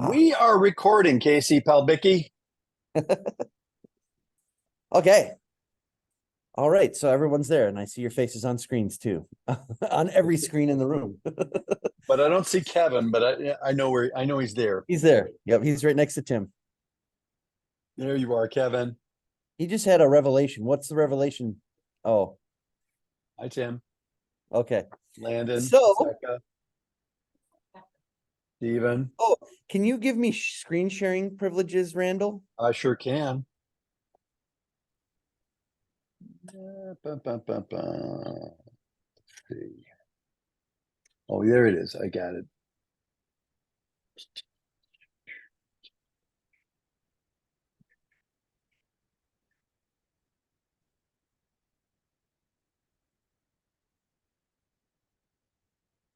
We are recording, Casey Palbicki. Okay. All right. So everyone's there, and I see your faces on screens too, on every screen in the room. But I don't see Kevin, but I know he's there. He's there. Yep, he's right next to Tim. There you are, Kevin. He just had a revelation. What's the revelation? Oh, Hi, Tim. okay. Landon. So, Becca, Steven. oh, can you give me screen sharing privileges, Randall? I sure can. Let's see. Oh, there it is. I got it.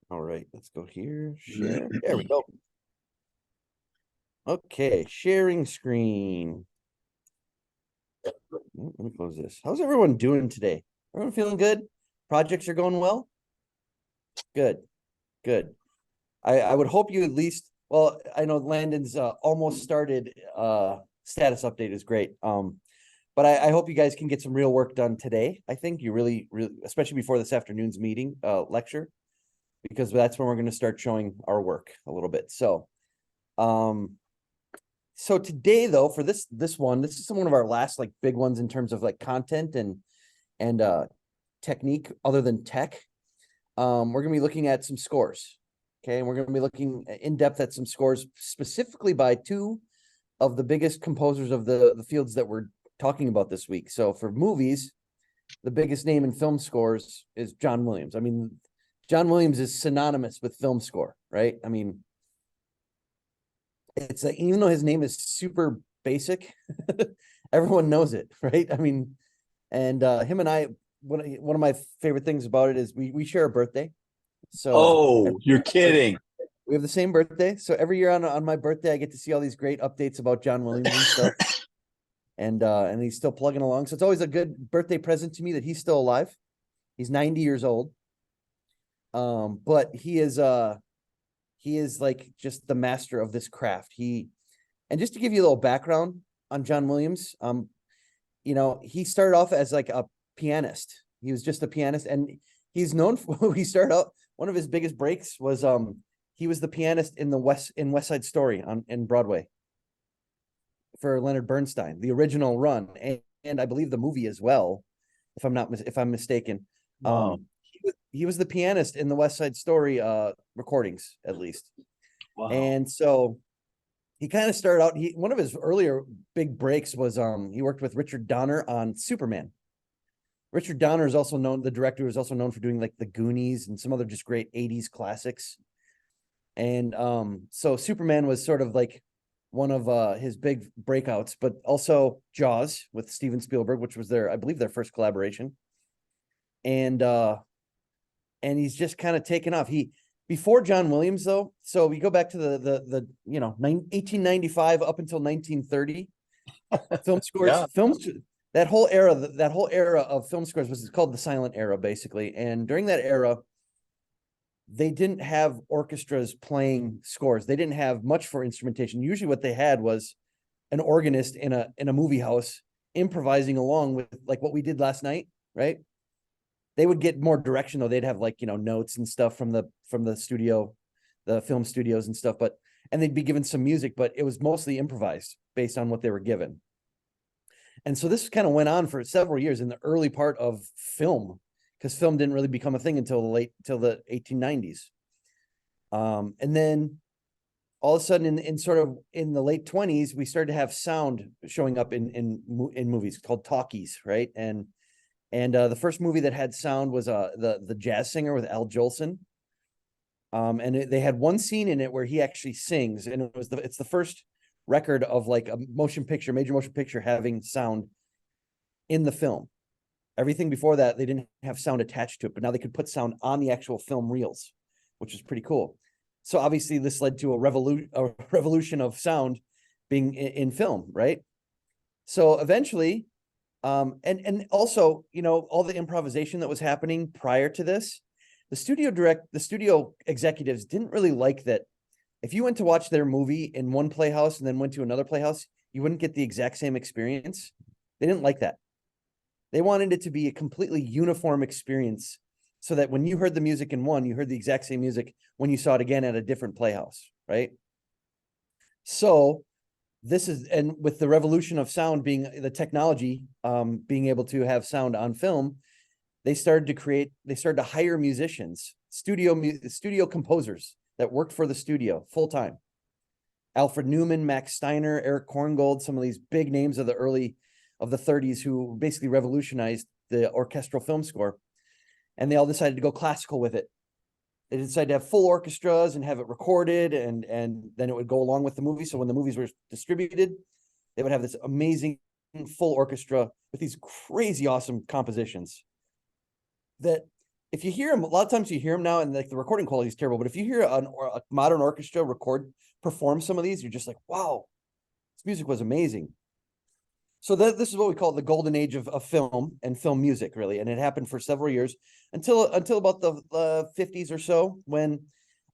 All right, let's go here. Share. There we go. Okay, sharing screen. Let me close this. How's everyone doing today? Everyone feeling good? Projects are going well? Good. Good. I would hope you at least, well, I know Landon's almost started status update is great. But I hope you guys can get some real work done today. I think you really, especially before this afternoon's meeting lecture, because that's when we're going to start showing our work a little bit. So so today though, for this one, this is one of our last like big ones in terms of like content and technique other than tech. We're gonna be looking at some scores. Okay, and we're gonna be looking in depth at some scores specifically by two of the biggest composers of the fields that we're talking about this week. So for movies, the biggest name in film scores is John Williams. I mean, John Williams is synonymous with film score, right? I mean, it's like, even though his name is super basic, everyone knows it, right? I mean, and him and I, one of my favorite things about it is we share a birthday. So you're kidding. we have the same birthday. So every year on my birthday, I get to see all these great updates about John Williams and stuff. And he's still plugging along. So it's always a good birthday present to me that he's still alive. He's 90 years old. But he is like just the master of this craft. And just to give you a little background on John Williams, he started off as like a pianist. He was just a pianist, and he's known for he started out, one of his biggest breaks was he was the pianist in West Side Story in Broadway for Leonard Bernstein, the original run, and I believe the movie as well, if I'm mistaken. Wow. He was the pianist in the West Side Story recordings, at least. Wow. And so he kind of started out, one of his earlier big breaks was he worked with Richard Donner on Superman. Richard Donner is also known, the director is also known for doing like the Goonies and some other just great 80s classics. And so Superman was sort of like one of his big breakouts, but also Jaws with Steven Spielberg, which was I believe their first collaboration. And he's just kind of taken off. Before John Williams though, so we go back to the 1895 up until 1930 film scores. Yeah. Films, that whole era of film scores was called the silent era, basically. And during that era, they didn't have orchestras playing scores. They didn't have much for instrumentation. Usually what they had was an organist in a movie house improvising along with like what we did last night, right? They would get more direction though. They'd have like, notes and stuff from the studio, the film studios and stuff, and they'd be given some music, but it was mostly improvised based on what they were given. And so this kind of went on for several years in the early part of film, because film didn't really become a thing until the 1890s. And then all of a sudden in the late 20s, we started to have sound showing up in movies called talkies, right? And the first movie that had sound was the Jazz Singer with Al Jolson. And they had one scene in it where he actually sings, and it's the first record of like a major motion picture having sound in the film. Everything before that, they didn't have sound attached to it, but now they could put sound on the actual film reels, which is pretty cool. So obviously this led to a revolution of sound being in film, right? So eventually, and also, all the improvisation that was happening prior to this, the studio executives didn't really like that if you went to watch their movie in one playhouse and then went to another playhouse, you wouldn't get the exact same experience. They didn't like that. They wanted it to be a completely uniform experience so that when you heard the music in one, you heard the exact same music when you saw it again at a different playhouse, right? So this is, and with the revolution of sound being the technology, being able to have sound on film, they started to hire musicians, studio composers that worked for the studio full time. Alfred Newman, Max Steiner, Eric Korngold, some of these big names of the 30s who basically revolutionized the orchestral film score. And they all decided to go classical with it. They decided to have full orchestras and have it recorded, and then it would go along with the movie. So when the movies were distributed, they would have this amazing full orchestra with these crazy awesome compositions that if you hear them, a lot of times you hear them now and like the recording quality is terrible, but if you hear a modern orchestra perform some of these, you're just like, wow, this music was amazing. So this is what we call the golden age of film and film music, really. And it happened for several years until about the 50s or so, when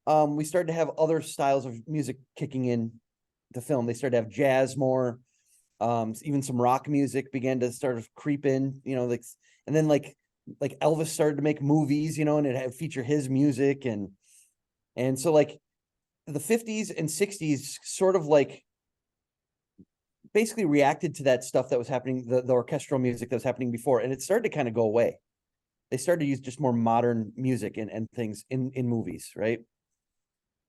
we started to have other styles of music kicking in to film. They started to have jazz more, even some rock music began to start to creep in, like, and then like Elvis started to make movies, and it had feature his music. And so like the 50s and 60s sort of like basically reacted to that stuff that was happening, the orchestral music that was happening before, and it started to kind of go away. They started to use just more modern music and things in movies, right?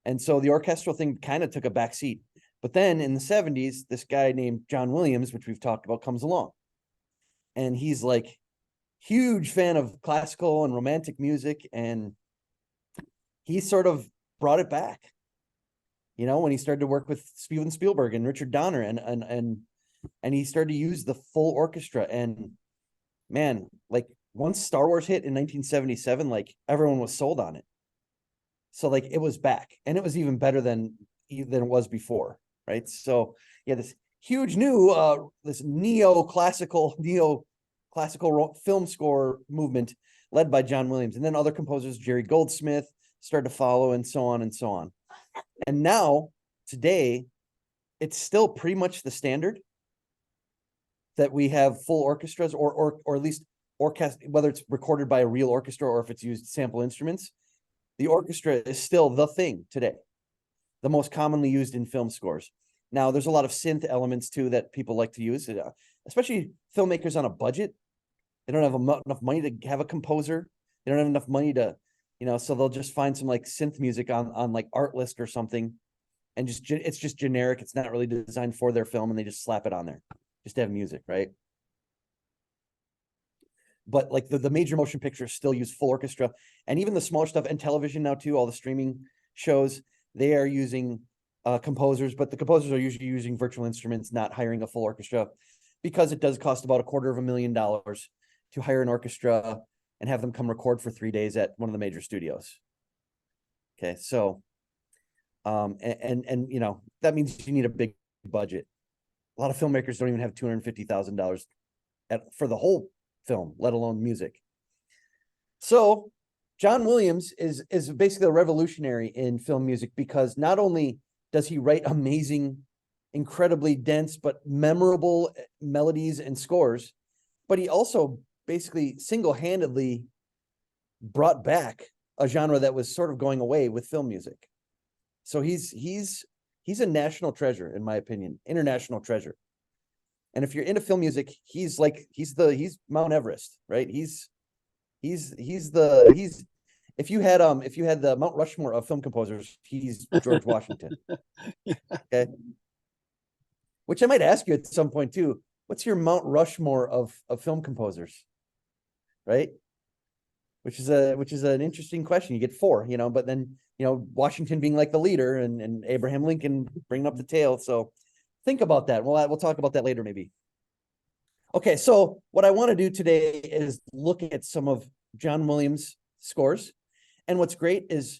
And so the orchestral thing kind of took a back seat. But then in the 70s, this guy named John Williams, which we've talked about, comes along. And he's like huge fan of classical and romantic music, and he sort of brought it back. When he started to work with Steven Spielberg and Richard Donner, and he started to use the full orchestra. And man, like once Star Wars hit in 1977, like everyone was sold on it. So like it was back, and it was even better than it was before, right? So yeah, this huge new this neoclassical film score movement led by John Williams, and then other composers, Jerry Goldsmith, started to follow, and so on and so on. And now, today, it's still pretty much the standard that we have full orchestras, or at least orchestra, whether it's recorded by a real orchestra or if it's used sample instruments. The orchestra is still the thing today, the most commonly used in film scores. Now, there's a lot of synth elements too that people like to use, especially filmmakers on a budget. They don't have enough money to have a composer. They don't have enough money to, so they'll just find some like synth music on like Artlist or something, and it's just generic. It's not really designed for their film, and they just slap it on there just to have music, right? But like the major motion pictures still use full orchestra, and even the smaller stuff, and television now too, all the streaming shows, they are using composers, but the composers are usually using virtual instruments, not hiring a full orchestra, because it does cost about $250,000 to hire an orchestra and have them come record for 3 days at one of the major studios. Okay, so that means you need a big budget. A lot of filmmakers don't even have $250,000 for the whole film, let alone music. So John Williams is basically a revolutionary in film music, because not only does he write amazing, incredibly dense but memorable melodies and scores, but he also basically single-handedly brought back a genre that was sort of going away with film music. So he's a national treasure, in my opinion, international treasure. And if you're into film music, he's Mount Everest, right? If you had the Mount Rushmore of film composers, he's George Washington. Okay. Which I might ask you at some point too. What's your Mount Rushmore of film composers? Right? Which is an interesting question. You get 4, but then, Washington being like the leader, and Abraham Lincoln bringing up the tail. So think about that. We'll talk about that later, maybe. Okay, so what I want to do today is look at some of John Williams' scores. And what's great is,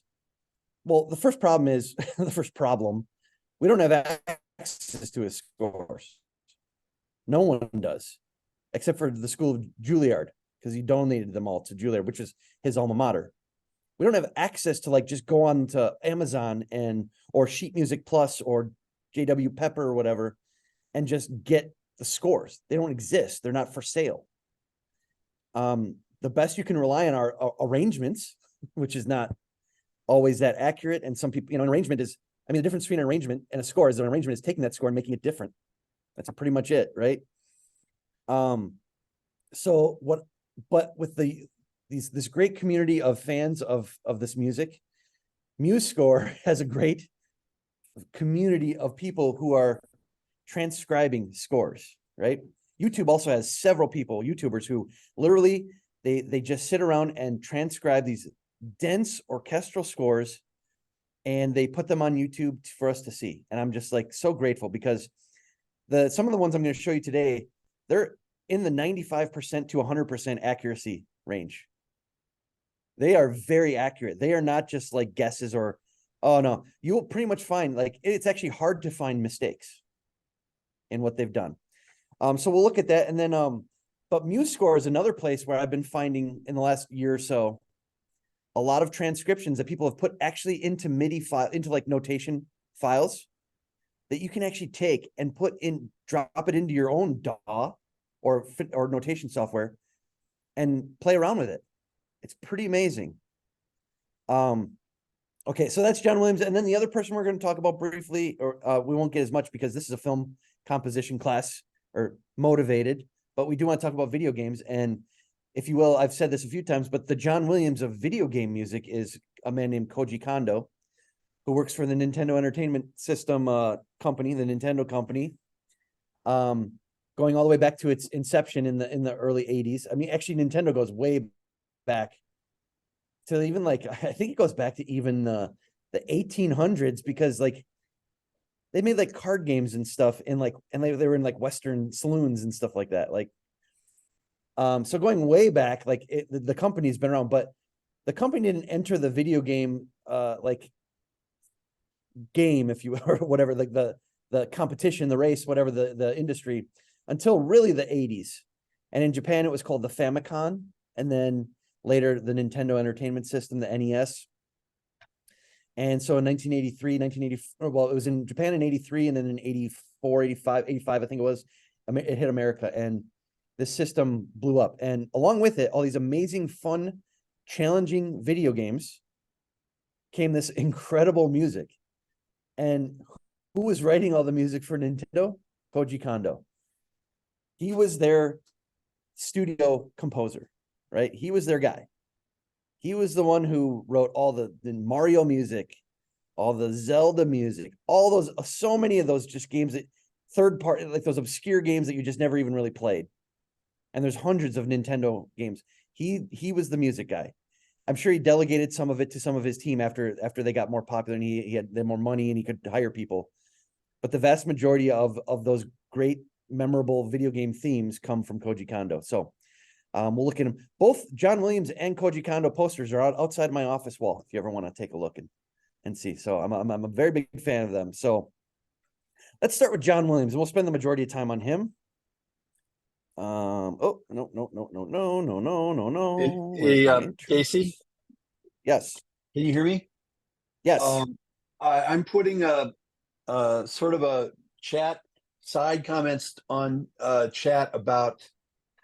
the first problem, we don't have access to his scores. No one does, except for the School of Juilliard, because he donated them all to Juilliard, which is his alma mater. We don't have access to like just go on to Amazon or Sheet Music Plus or JW Pepper or whatever and just get the scores. They don't exist. They're not for sale. The best you can rely on are arrangements, which is not always that accurate. And some people, an arrangement is, the difference between an arrangement and a score is an arrangement is taking that score and making it different. That's pretty much it, right? But with this great community of fans of this music, MuseScore has a great community of people who are transcribing scores, right? YouTube also has several YouTubers who literally they just sit around and transcribe these dense orchestral scores and they put them on YouTube for us to see. And I'm just like so grateful because some of the ones I'm going to show you today, they're in the 95% to 100% accuracy range. They are very accurate. They are not just like guesses or, oh no, you will pretty much find like, it's actually hard to find mistakes in what they've done. So we'll look at that. And then, but MuseScore is another place where I've been finding in the last year or so, a lot of transcriptions that people have put actually into MIDI file, into like notation files that you can actually take and drop it into your own DAW or notation software and play around with it. It's pretty amazing. Okay, so that's John Williams. And then the other person we're going to talk about briefly, or we won't get as much because this is a film composition class or motivated, but we do want to talk about video games. And if you will, I've said this a few times, but the John Williams of video game music is a man named Koji Kondo, who works for the Nintendo Entertainment System company, the Nintendo company, going all the way back to its inception in the early 80s. Actually, Nintendo goes way back to even like, I think it goes back to even the 1800s because like they made like card games and stuff and they were in like Western saloons and stuff like that. Like, so going way back, like the company's been around, but the company didn't enter the video game, game, if you or whatever, like the competition, the race, whatever the industry until really the 80s. And in Japan, it was called the Famicom. And then later the Nintendo Entertainment System, the NES. And so in 1980, well, it was in Japan in 83 and then in 84, 85, I think it was, it hit America and this system blew up. And along with it, all these amazing, fun, challenging video games came this incredible music. And who was writing all the music for Nintendo? Koji Kondo. He was their studio composer, right? He was their guy. He was the one who wrote all the Mario music, all the Zelda music, all those, so many of those just games that third party, like those obscure games that you just never even really played. And there's hundreds of Nintendo games. He was the music guy. I'm sure he delegated some of it to some of his team after they got more popular and he had more money and he could hire people. But the vast majority of those great, memorable video game themes come from Koji Kondo. So we'll look at them. Both John Williams and Koji Kondo posters are outside my office wall if you ever want to take a look and see. So I'm a very big fan of them. So let's start with John Williams and we'll spend the majority of time on him. Oh, no. Hey, Casey? Yes. Can you hear me? Yes. I'm putting a sort of a chat side comments on chat about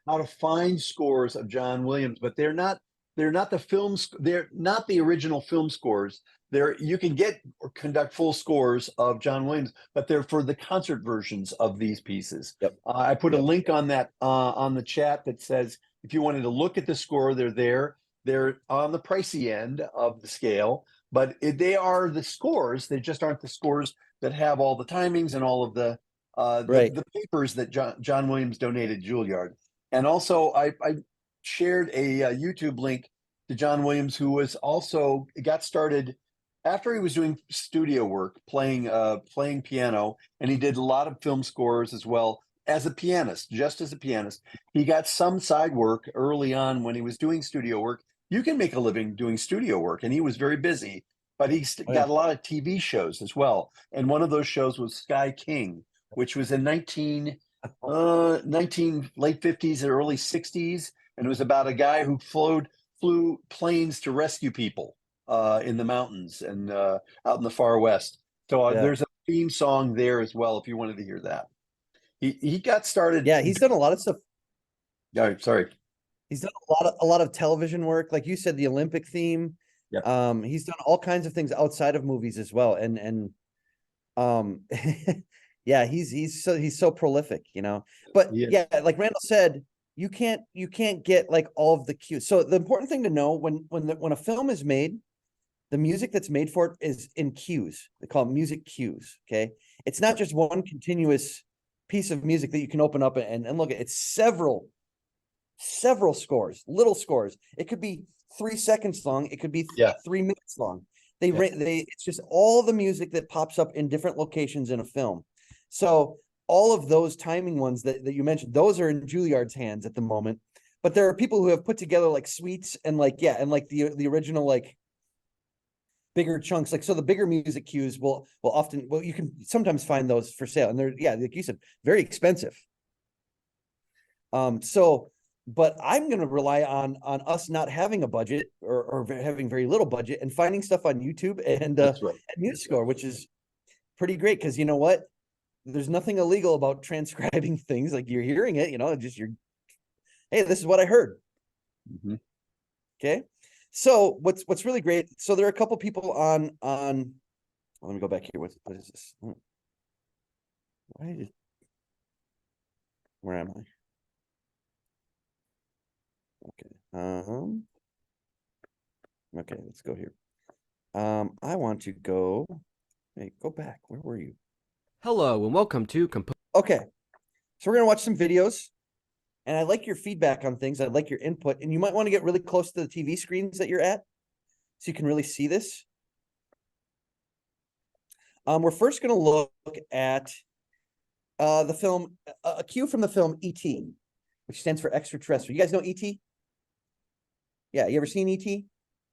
how to find scores of John Williams, but they're not the films. They're not the original film scores. You can get or conduct full scores of John Williams, but they're for the concert versions of these pieces. Yep. I put a link on that on the chat that says if you wanted to look at the score, they're there. They're on the pricey end of the scale, but they are the scores. They just aren't the scores that have all the timings and all of the papers that John Williams donated Juilliard. And also, I shared a YouTube link to John Williams, who was also got started after he was doing studio work, playing piano, and he did a lot of film scores as well as a pianist. Just as a pianist, he got some side work early on when he was doing studio work. You can make a living doing studio work, and he was very busy. But he got a lot of TV shows as well, and one of those shows was Sky King, which was in 19 late 50s and early 60s, and it was about a guy who flew planes to rescue people in the mountains and out in the far west. So Yeah. there's a theme song there as well if you wanted to hear that. He got started. Yeah, he's done a lot of stuff. Oh, sorry. He's done a lot of television work, like you said, the Olympic theme. Yep. He's done all kinds of things outside of movies as well, and yeah, he's so prolific, you know. But Yes. yeah, like Randall said, you can't get like all of the cues. So the important thing to know when a film is made, the music that's made for it is in cues. They call it music cues. Okay, it's not just one continuous piece of music that you can open up and look at. It's several scores, little scores. It could be 3 seconds long. It could be Yeah. 3 minutes long. Yeah. It's just all the music that pops up in different locations in a film. So all of those timing ones that you mentioned, those are in Juilliard's hands at the moment. But there are people who have put together like suites and like, yeah, and like the original like bigger chunks. Like, so the bigger music cues will often, well, you can sometimes find those for sale, and they're, yeah, like you said, very expensive. But I'm going to rely on us not having a budget or having very little budget and finding stuff on YouTube and That's right. MuseScore, which is pretty great because you know what? There's nothing illegal about transcribing things. Like, you're hearing it, you know, just hey, this is what I heard. Mm-hmm. Okay. So what's really great. So there are a couple people on, let me go back here. What is this? Where am I? Okay. Okay, let's go here. I want to go. Hey, go back. Where were you? Hello and welcome to Okay. So we're gonna watch some videos, and I like your feedback on things. I like your input, and you might want to get really close to the TV screens that you're at so you can really see this. We're first gonna look at the film, a cue from the film E.T., which stands for extraterrestrial. You guys know E.T.? Yeah, you ever seen E.T.?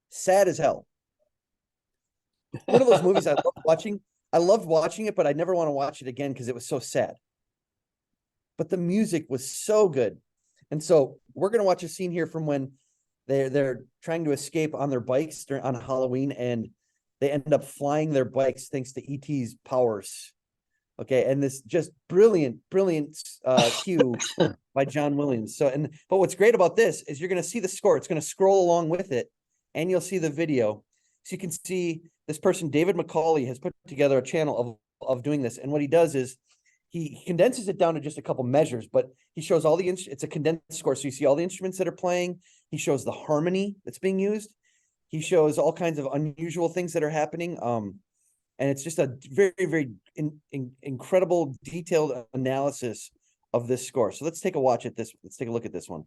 Sad as hell. One of those movies I love watching. I loved watching it, but I never want to watch it again because it was so sad. But the music was so good. And so we're going to watch a scene here from when they're trying to escape on their bikes on Halloween, and they end up flying their bikes thanks to E.T.'s powers. Okay, and this just brilliant cue by John Williams. But what's great about this is you're going to see the score. It's going to scroll along with it, and you'll see the video. So you can see this person, David McCauley, has put together a channel of doing this. And what he does is he condenses it down to just a couple measures, but he shows all the it's a condensed score. So you see all the instruments that are playing. He shows the harmony that's being used. He shows all kinds of unusual things that are happening. And it's just a very, very incredible, detailed analysis of this score. So let's take a watch at this. Let's take a look at this one.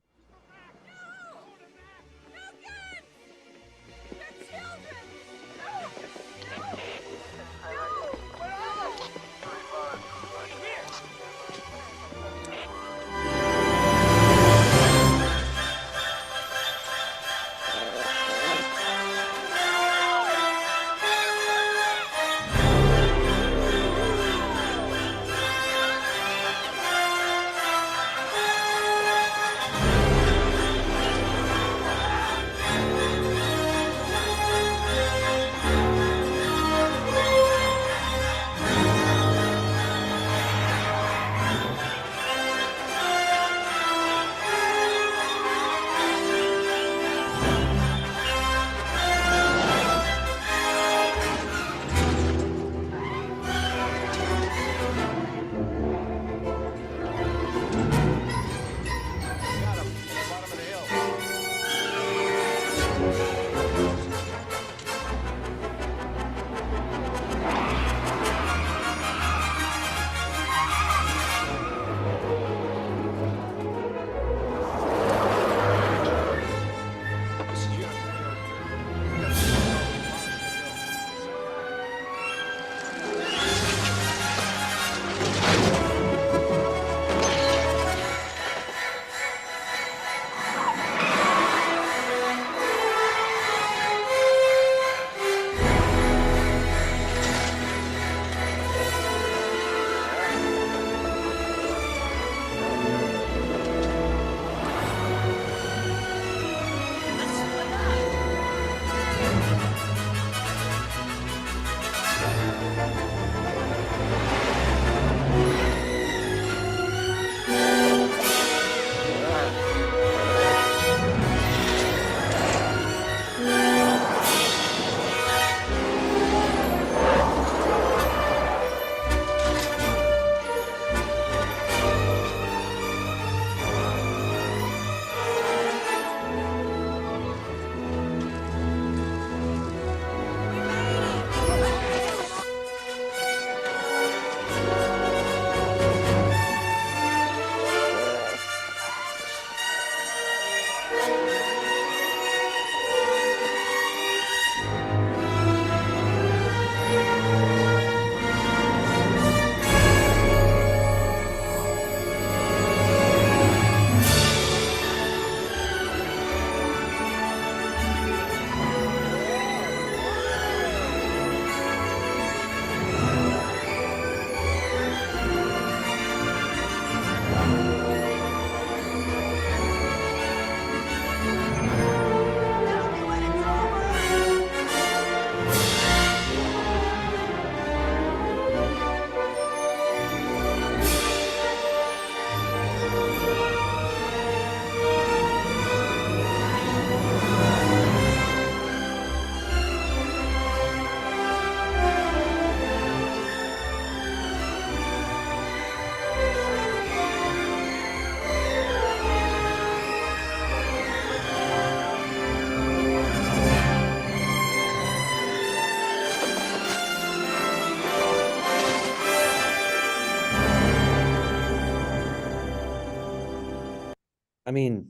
I mean,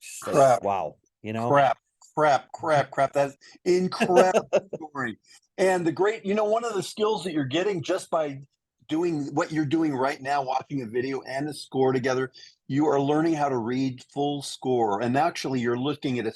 just like, Crap. wow, you know? Crap. That's incredible story. And the great, one of the skills that you're getting just by doing what you're doing right now, watching a video and a score together, you are learning how to read full score. And actually, you're looking at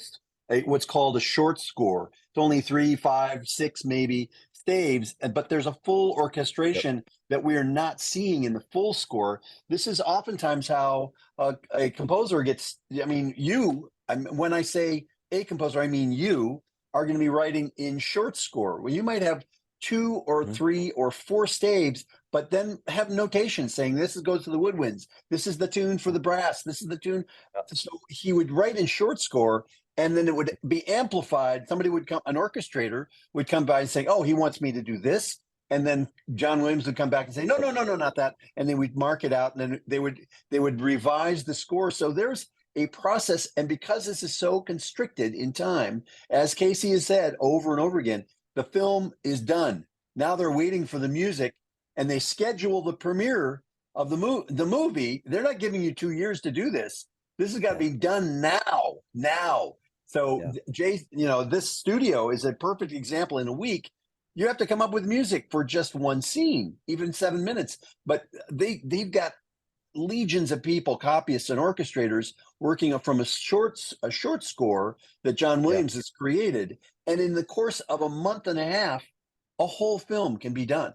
what's called a short score. It's only 3, 5, 6, maybe staves, but there's a full orchestration that we are not seeing in the full score. This is oftentimes how a composer gets. When I say a composer, I mean you are going to be writing in short score. Well, you might have 2 or 3 or 4 staves, but then have notation saying this goes to the woodwinds. This is the tune for the brass. This is the tune. So he would write in short score, and then it would be amplified. Somebody would come, an orchestrator would come by and say, "Oh, he wants me to do this." And then John Williams would come back and say, "No, not that." And then we'd mark it out, and then they would revise the score. So there's a process, and because this is so constricted in time, as Casey has said over and over again, the film is done. Now they're waiting for the music, and they schedule the premiere of the movie. They're not giving you 2 years to do this. This has got to be done now. So this studio is a perfect example. In a week, you have to come up with music for just one scene, even 7 minutes. But they've got legions of people, copyists and orchestrators working from a short score that John Williams has created. And in the course of a month and a half, a whole film can be done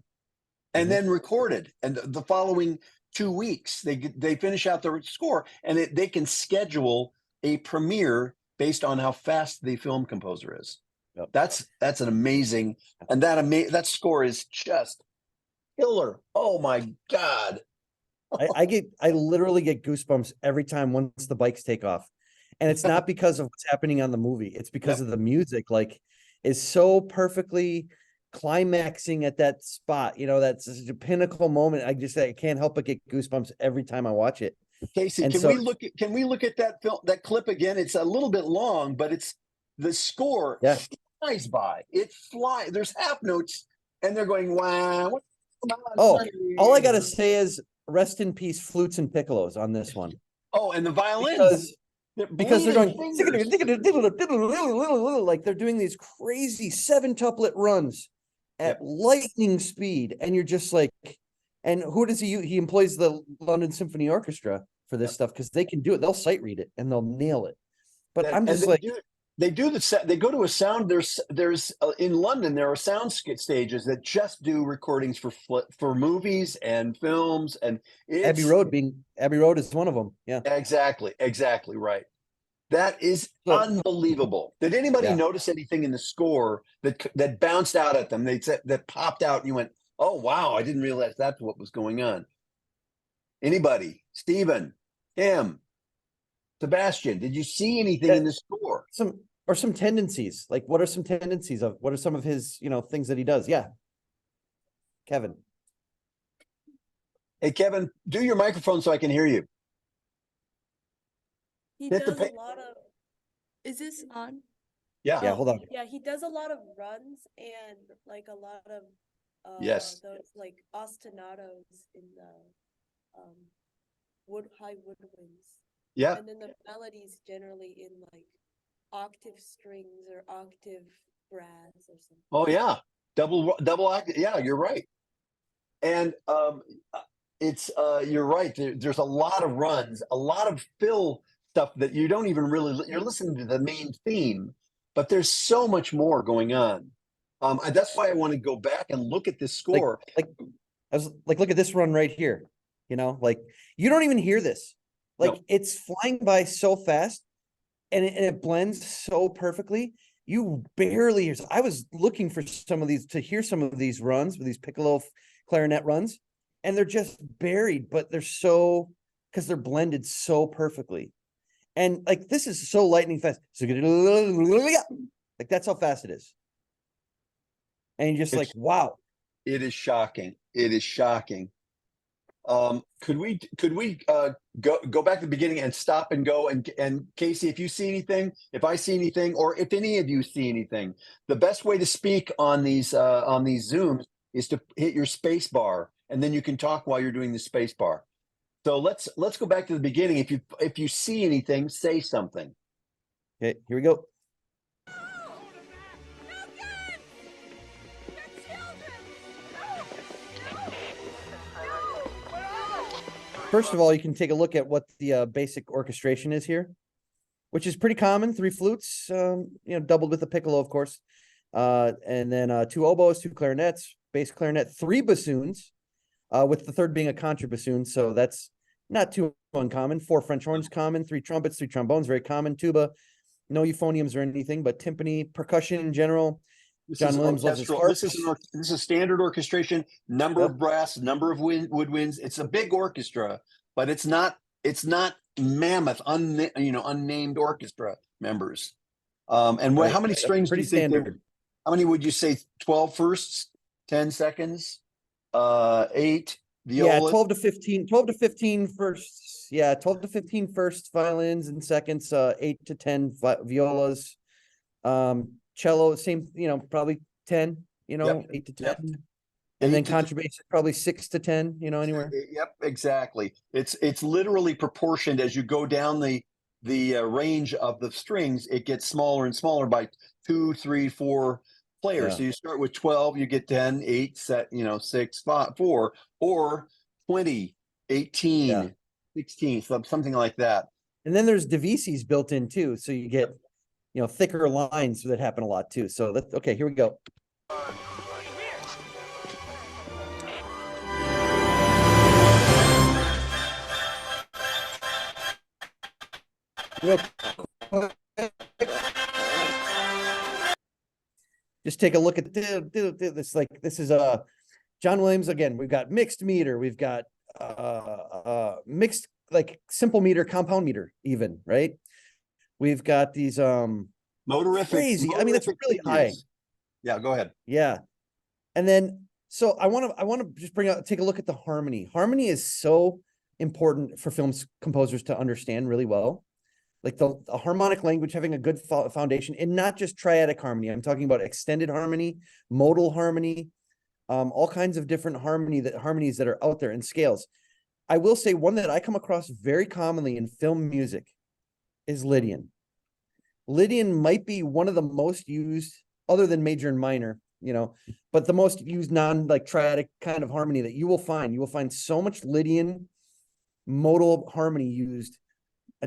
and then recorded. And the following 2 weeks, they finish out the score, and they can schedule a premiere based on how fast the film composer is. Yep. That's an amazing, and that score is just killer. Oh my God. I literally get goosebumps every time once the bikes take off. And it's not because of what's happening on the movie. It's because of the music, is so perfectly climaxing at that spot. That's such a pinnacle moment. I can't help but get goosebumps every time I watch it. Casey, can we look at that film, that clip again? It's a little bit long, but it's the score flies by. It flies. There's half notes, and they're going, wow. All I gotta say is rest in peace, flutes and piccolos on this one. Oh, and the violins. Because they're going like they're doing these crazy 7-tuplet runs at lightning speed, and you're just like, and who does he employs the London Symphony Orchestra for this stuff, because they can do it. They'll sight read it and they'll nail it. But I'm just like, they go to a sound. There's in London, there are sound stages that just do recordings for movies and films, and Abbey Road is one of them. Yeah, exactly right. That is unbelievable. Did anybody notice anything in the score that bounced out at them? That popped out, and you went, "Oh wow, I didn't realize that's what was going on." Anybody? Stephen, Tim, Sebastian, did you see anything in the score? Some tendencies. Like, what are some tendencies of what are some of his, things that he does? Yeah. Kevin. Hey, Kevin, do your microphone so I can hear you. He does a lot of. Is this on? Yeah. Yeah, hold on. Yeah, he does a lot of runs and like a lot of those like ostinatos in the high woodwinds. Yeah. And then the melodies generally in like octave strings or octave brass or something. Oh yeah. Double octave. Yeah, you're right. And it's you're right. There's a lot of runs, a lot of fill stuff that you don't even really, you're listening to the main theme, but there's so much more going on. That's why I want to go back and look at this score. I was like, look at this run right here. You don't even hear this. It's flying by so fast, and it blends so perfectly. You barely hear. I was looking for some of these runs with these piccolo clarinet runs, and they're just buried, but because they're blended so perfectly. And this is so lightning fast. So that's how fast it is. And you're just wow. It is shocking. It is shocking. Could we go back to the beginning and stop and go, and Casey, if you see anything, if I see anything, or if any of you see anything, the best way to speak on these Zooms is to hit your space bar, and then you can talk while you're doing the space bar. So let's go back to the beginning. If you see anything, say something. Okay, here we go. First of all, you can take a look at what the basic orchestration is here, which is pretty common. 3 flutes, doubled with a piccolo, of course. And then 2 oboes, 2 clarinets, bass clarinet, 3 bassoons, with the third being a contrabassoon. So that's not too uncommon. 4 French horns common, 3 trumpets, 3 trombones, very common. Tuba, no euphoniums or anything, but timpani, percussion in general. John Williams loves his harps. This is standard orchestration, number of brass, number of woodwinds. It's a big orchestra, but it's not mammoth, unnamed orchestra members. And Right, how many strings do you think standard. how many would you say? 12 firsts, 10 seconds, 8 violas? Yeah, 12 to 15 firsts. Yeah, 12 to 15 firsts, violins, and seconds, 8 to 10 violas. Cello, same, probably 10, 8 to 10. Yep. And then contrabass, probably 6 to 10, anywhere. Yep, exactly. It's literally proportioned as you go down the range of the strings. It gets smaller and smaller by 2, 3, 4 players. Yeah. So you start with 12, you get 10, 8, 6, 5, 4, or 20, 18, 16, something like that. And then there's divises built in too, so you get thicker lines that happen a lot too. So okay, here we go. Real quick. Just take a look at this. This is John Williams again. We've got mixed meter. We've got mixed, like simple meter, compound meter, even, right? We've got these motorific. Crazy. I mean, that's really high. Yeah, go ahead. Yeah, and then so I want to just take a look at the harmony. Harmony is so important for film composers to understand really well. Like the harmonic language, having a good foundation, and not just triadic harmony. I'm talking about extended harmony, modal harmony, all kinds of different harmonies that are out there in scales. I will say one that I come across very commonly in film music is Lydian. Lydian might be one of the most used, other than major and minor, but the most used triadic kind of harmony that you will find. You will find so much Lydian modal harmony used.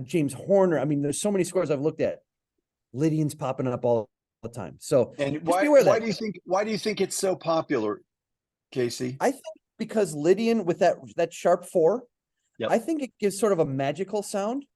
James Horner. I mean, there's so many scores I've looked at. Lydian's popping up all the time. So and why do you think it's so popular, Casey? I think because Lydian with that sharp 4, yep. I think it gives sort of a magical sound.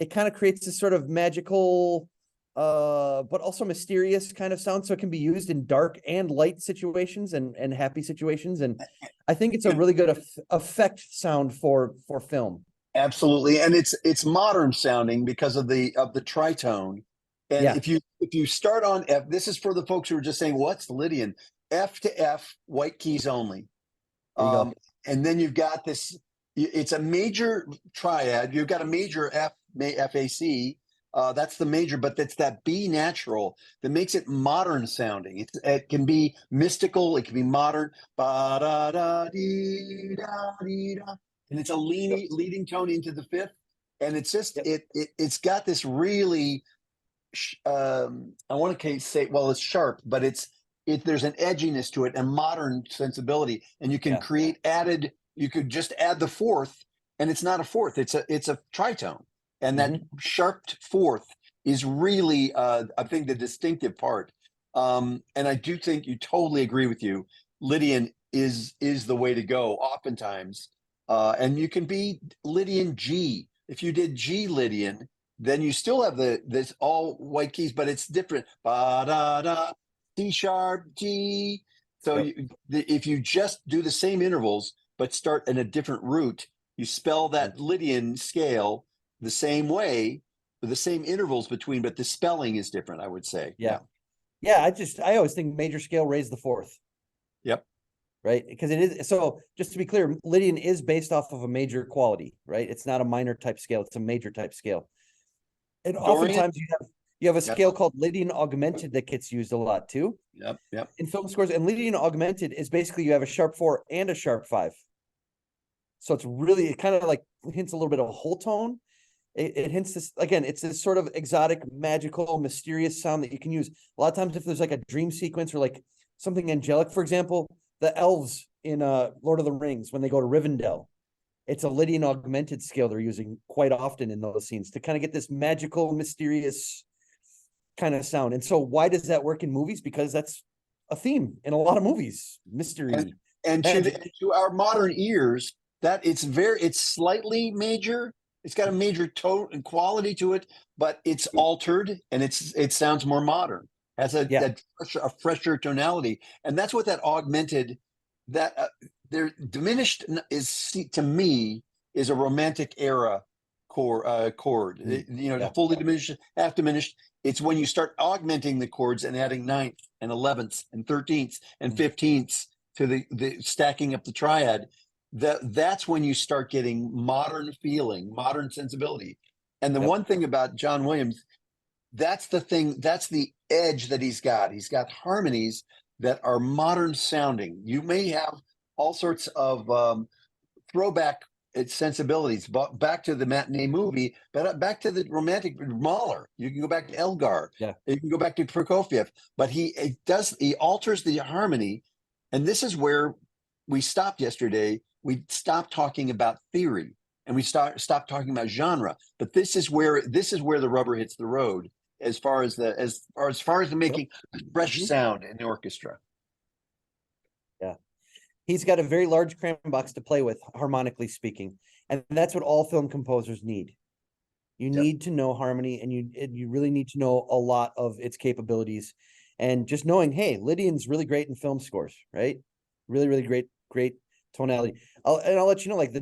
It kind of creates this sort of magical, but also mysterious kind of sound. So it can be used in dark and light situations and happy situations. And I think it's a really good effect sound for film. Absolutely, and it's modern sounding because of the tritone. And if you start on F, this is for the folks who are just saying, "What's Lydian?" F to F, white keys only. And then you've got this. It's a major triad. You've got a major F, FAC. That's the major, but that's that B natural that makes it modern sounding. It can be mystical. It can be modern. Ba da da dee da dee da. And it's a leading tone into the 5th, and it's just it's got this really I want to say, well, it's sharp, but there's an edginess to it and modern sensibility, and you can create added. You could just add the 4th, and it's not a 4th; it's a tritone, and that sharped 4th is really I think the distinctive part. And I do think you totally agree with you. Lydian is the way to go. Oftentimes. And you can be Lydian G. If you did G Lydian, then you still have this all white keys, but it's different. Ba da da, C sharp G. So if you just do the same intervals but start in a different root, you spell that Lydian scale the same way with the same intervals between, but the spelling is different. I would say. Yeah. I always think major scale raise the 4th. Yep. Right, because it is. So just to be clear, Lydian is based off of a major quality, right? It's not a minor type scale; it's a major type scale. And oftentimes you have a scale called Lydian augmented that gets used a lot too. Yep. In film scores, and Lydian augmented is basically you have a sharp 4 and a sharp 5. So it's really, it kind of like hints a little bit of a whole tone. It hints this, again, it's this sort of exotic, magical, mysterious sound that you can use. A lot of times if there's like a dream sequence or like something angelic, for example, the elves in Lord of the Rings, when they go to Rivendell, it's a Lydian augmented scale they're using quite often in those scenes to kind of get this magical, mysterious kind of sound. And so why does that work in movies? Because that's a theme in a lot of movies, mystery. And to our modern ears, that it's slightly major. It's got a major tone and quality to it, but it's altered and it sounds more modern. Has a fresher tonality, and that's what that augmented, that they're diminished is, to me, is a romantic era chord. The fully diminished, half diminished. It's when you start augmenting the chords and adding ninth and 11th and 13th and 15th to the stacking up the triad. That's when you start getting modern feeling, modern sensibility. And the one thing about John Williams, that's the thing, that's the edge that he's got. He's got harmonies that are modern sounding. You may have all sorts of throwback sensibilities, but back to the matinee movie, but back to the romantic Mahler. You can go back to Elgar. Yeah. You can go back to Prokofiev, but he alters the harmony. And this is where we stopped yesterday. We stopped talking about theory and we stopped talking about genre. But this is where the rubber hits the road as far as the making fresh sound in the orchestra. Yeah. He's got a very large cram box to play with, harmonically speaking. And that's what all film composers need. You need to know harmony, and you really need to know a lot of its capabilities. And just knowing, hey, Lydian's really great in film scores, right? Really, really great tonality. I'll let you know, like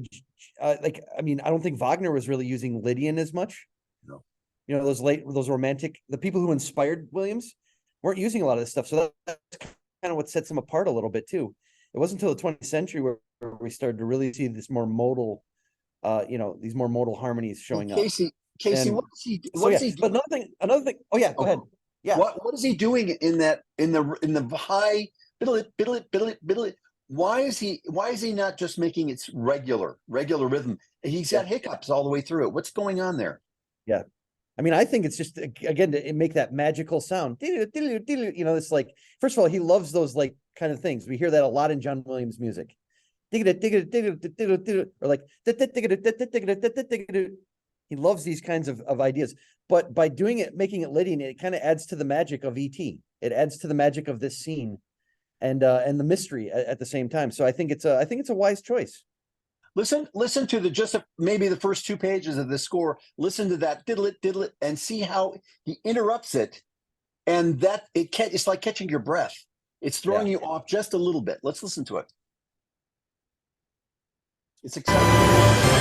I don't think Wagner was really using Lydian as much. No. You know, those romantic, the people who inspired Williams weren't using a lot of this stuff. So that's kind of what sets them apart a little bit too. It wasn't until the 20th century where we started to really see this more modal, these more modal harmonies showing up. Casey, And what is he? What is he doing? But another thing. Oh yeah, go ahead. Yeah. What is he doing in the high biddle? Why is he not just making it regular rhythm? He's got hiccups all the way through it. What's going on there? Yeah. I mean, I think it's just, again, to make that magical sound. It's like, first of all, he loves those like kind of things. We hear that a lot in John Williams music. Or like, he loves these kinds of ideas. But by doing it, making it Lydian, it kind of adds to the magic of E.T. It adds to the magic of this scene and the mystery at the same time. So I think it's a wise choice. Listen to maybe the first 2 pages of the score. Listen to that diddle it, and see how he interrupts it, and that it's like catching your breath. It's throwing you off just a little bit. Let's listen to it. It's exciting.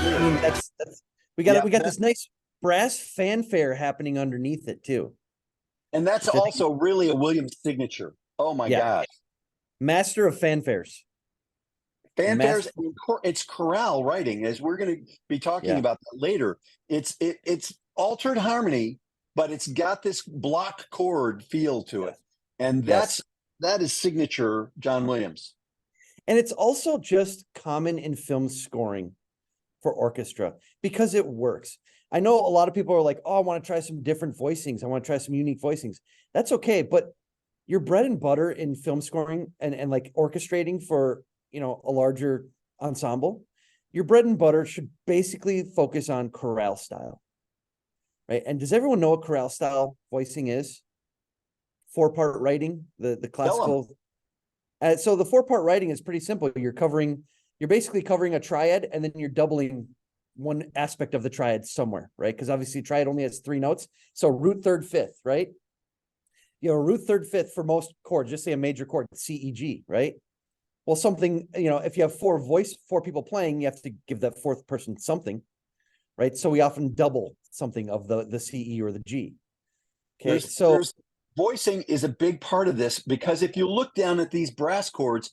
I mean, that's we got this nice brass fanfare happening underneath it too. And that's also really a Williams signature. Oh my gosh. Master of fanfares. Fanfares, it's chorale writing, as we're going to be talking about that later. It's altered harmony, but it's got this block chord feel to it. And that is signature John Williams. And it's also just common in film scoring for orchestra because it works. I know a lot of people are like, oh, I want to try some different voicings. I want to try some unique voicings. That's okay. But your bread and butter in film scoring and like orchestrating for, a larger ensemble, your bread and butter should basically focus on chorale style. Right. And does everyone know what chorale style voicing is? 4-part writing, the classical. So the 4-part writing is pretty simple. You're basically covering a triad, and then you're doubling one aspect of the triad somewhere, right? Because obviously triad only has 3 notes. So root, third, fifth, right? You know, root, third, fifth for most chords, just say a major chord, C, E, G, right? Well, something, you know, if you have 4 people playing, you have to give that 4th person something, right? So we often double something of the C, E, or the G. Okay, There's voicing is a big part of this, because if you look down at these brass chords,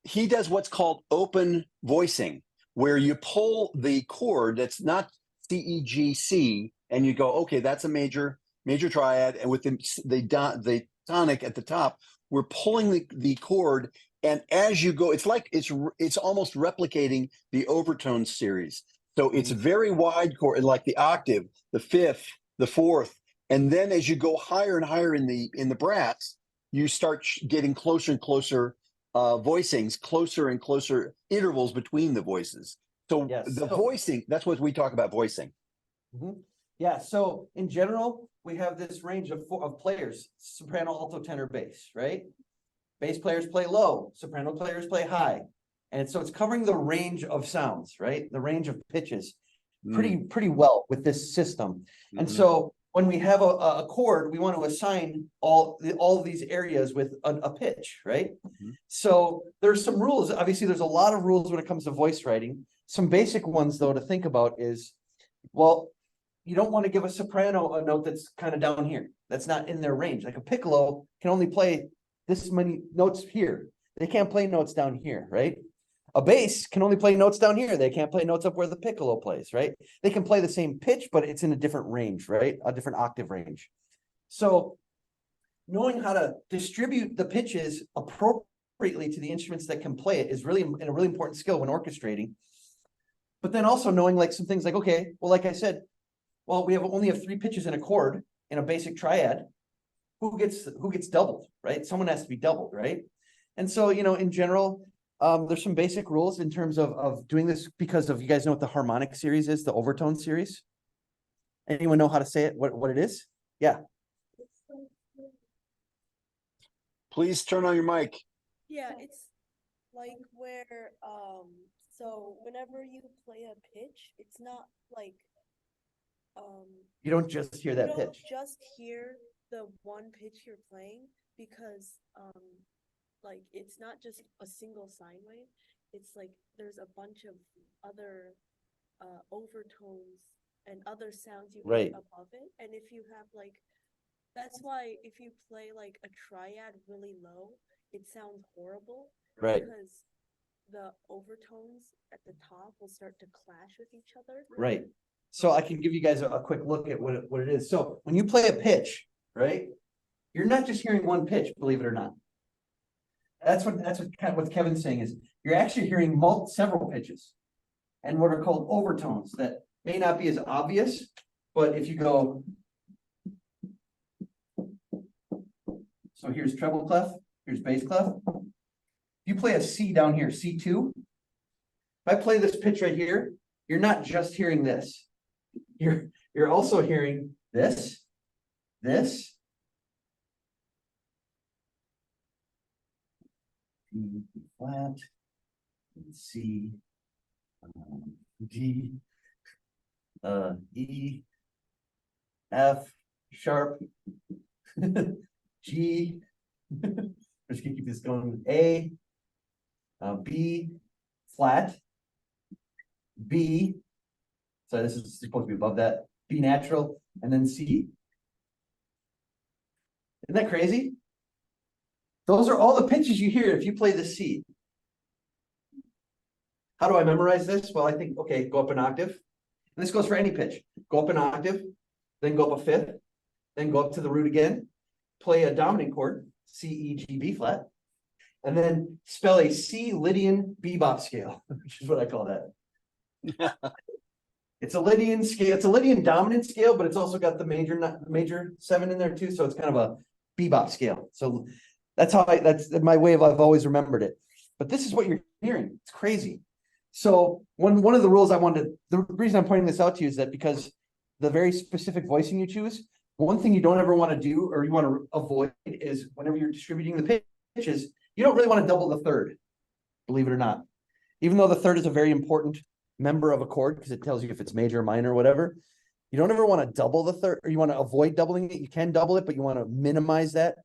he does what's called open voicing, where you pull the chord that's not C, E, G, C, and you go, okay, that's a major triad, and with the tonic at the top, we're pulling the chord, and as you go, it's like it's almost replicating the overtone series. So it's very wide chord, like the octave, the 5th, the 4th, and then as you go higher and higher in the brass, you start getting closer and closer voicings, closer and closer intervals between the voices. So voicing, that's what we talk about voicing. Yeah, so in general, we have this range of players: soprano, alto, tenor, bass, right? Bass players play low, soprano players play high. And so it's covering the range of sounds, right? The range of pitches pretty well with this system. And so when we have a chord, we want to assign all of these areas with a pitch, right? So there's some rules. Obviously, there's a lot of rules when it comes to voice writing. Some basic ones, though, to think about is, well, you don't want to give a soprano a note that's kind of down here. That's not in their range. Like a piccolo can only play this many notes here. They can't play notes down here, right? A bass can only play notes down here. They can't play notes up where the piccolo plays, right? They can play the same pitch, but it's in a different range, right? A different octave range. So knowing how to distribute the pitches appropriately to the instruments that can play it is really a really important skill when orchestrating. But then also knowing like some things like, okay, well, like I said, well, we only have 3 pitches in a chord in a basic triad. Who gets doubled, right? Someone has to be doubled, right? And so, you know, in general, there's some basic rules in terms of doing this, because of, you guys know what the harmonic series is, the overtone series? Anyone know how to say it, what it is? Yeah. Please turn on your mic. Yeah, it's like where, so whenever you play a pitch, it's not like, you don't just hear that pitch. You don't just hear the one pitch you're playing, because, like, it's not just a single sine wave. It's like there's a bunch of other overtones and other sounds you get above it. And if you have like, that's why if you play like a triad really low, it sounds horrible, right? Because the overtones at the top will start to clash with each other, right? So I can give you guys a quick look at what it is. So when you play a pitch, right, you're not just hearing one pitch, believe it or not. That's what Kevin's saying is you're actually hearing several pitches, and what are called overtones that may not be as obvious, but if you go, so here's treble clef, here's bass clef. You play a C down here, C2. If I play this pitch right here, you're not just hearing this. You're also hearing this, B flat, C, D, E, F sharp, G. Let's keep this going. A, B flat, B. So this is supposed to be above that. B natural, and then C. Isn't that crazy? Those are all the pitches you hear if you play the C. How do I memorize this? Well, I think, okay, go up an octave. And this goes for any pitch. Go up an octave, then go up a fifth, then go up to the root again, play a dominant chord, C, E, G, B flat, and then spell a C Lydian bebop scale, which is what I call that. It's a Lydian scale. It's a Lydian dominant scale, but it's also got the major 7 in there too. So it's kind of a bebop scale. So that's my way of, I've always remembered it. But this is what you're hearing. It's crazy. So one of the rules the reason I'm pointing this out to you is that because the very specific voicing you choose, one thing you don't ever want to do, or you want to avoid, is whenever you're distributing the pitches, you don't really want to double the third, believe it or not. Even though the third is a very important member of a chord because it tells you if it's major or minor or whatever. You don't ever want to double the third, or you want to avoid doubling it. You can double it, but you want to minimize that.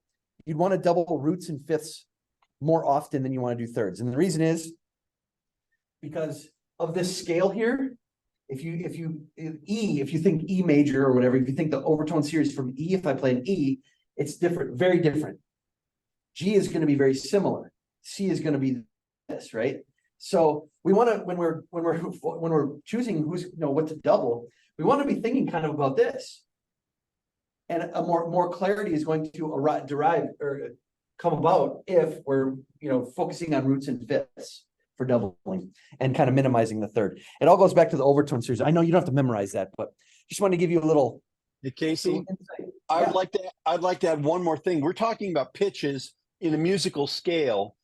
You'd want to double roots and fifths more often than you want to do thirds. And the reason is because of this scale here. If you think E major or whatever, if you think the overtone series from E, if I play an E, it's different, very different. G is going to be very similar. C is going to be this, right? So we want to, when we're choosing what to double, we want to be thinking kind of about this. And a more clarity is going to derive or come about if we're focusing on roots and fifths for doubling and kind of minimizing the third. It all goes back to the overtone series. I know you don't have to memorize that, but just want to give you a little. Hey, Casey, I'd like to add one more thing. We're talking about pitches in a musical scale.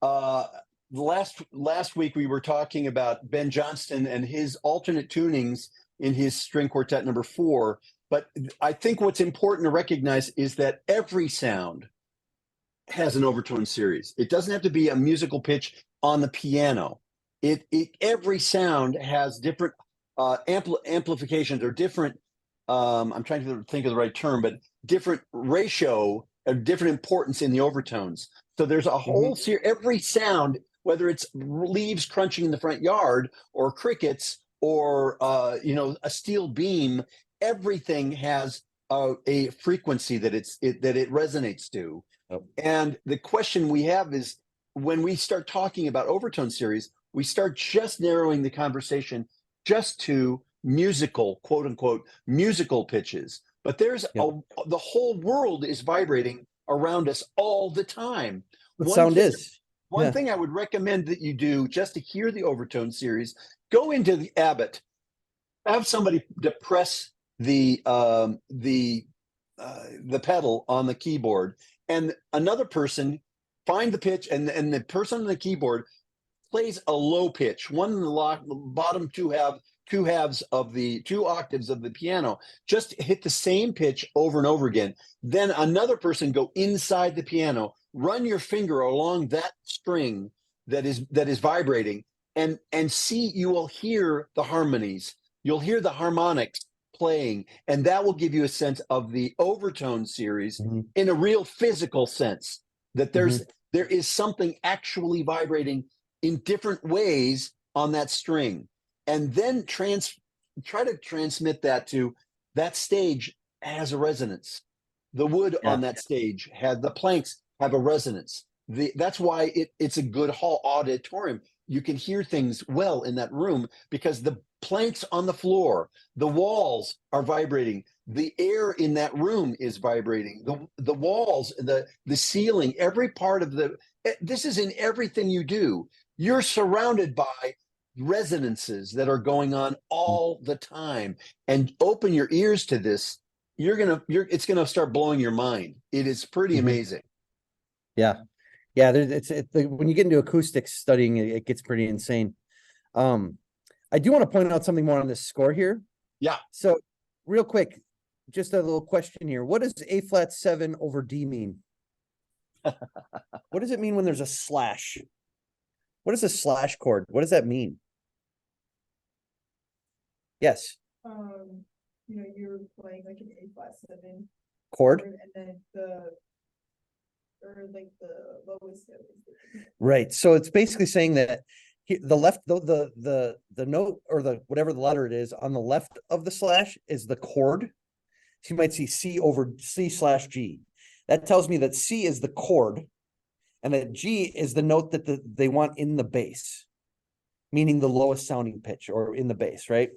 Last week we were talking about Ben Johnston and his alternate tunings in his string quartet number 4. But I think what's important to recognize is that every sound has an overtone series. It doesn't have to be a musical pitch on the piano. Every sound has different amplifications or different. I'm trying to think of the right term, but different ratio of different importance in the overtones. So there's a whole series. Every sound, whether it's leaves crunching in the front yard or crickets or a steel beam, everything has a frequency that it resonates to. Oh. And the question we have is, when we start talking about overtone series, we start just narrowing the conversation just to musical, quote unquote, musical pitches. But there's the whole world is vibrating around us all the time. One thing I would recommend that you do just to hear the overtone series, go into the Abbott, have somebody depress the pedal on the keyboard, and another person find the pitch, and the person on the keyboard plays a low pitch, one in the bottom two halves of the 2 octaves of the piano, just hit the same pitch over and over again. Then another person go inside the piano, run your finger along that string that is vibrating, and see, you will hear the harmonies. You'll hear the harmonics playing, and that will give you a sense of the overtone series in a real physical sense, that there is something actually vibrating in different ways on that string. And then try to transmit that to that stage has a resonance. The wood on that stage the planks have a resonance. That's why it's a good hall auditorium. You can hear things well in that room because the planks on the floor, the walls are vibrating. The air in that room is vibrating. The walls, the ceiling, every part of this is in everything you do. You're surrounded by resonances that are going on all the time, and open your ears to this. It's gonna start blowing your mind. It is pretty amazing. Yeah. When you get into acoustics studying, it gets pretty insane. I do want to point out something more on this score here. Yeah. So real quick, just a little question here. What does A flat 7 over D mean? What does it mean when there's a slash? What is a slash chord? What does that mean? Yes. You're playing like an A flat 7 chord, and then the lowest note. Right. So it's basically saying that the left, the note or whatever the letter it is on the left of the slash is the chord. So you might see C over C/G. That tells me that C is the chord, and that G is the note that they want in the bass, meaning the lowest sounding pitch or in the bass, right?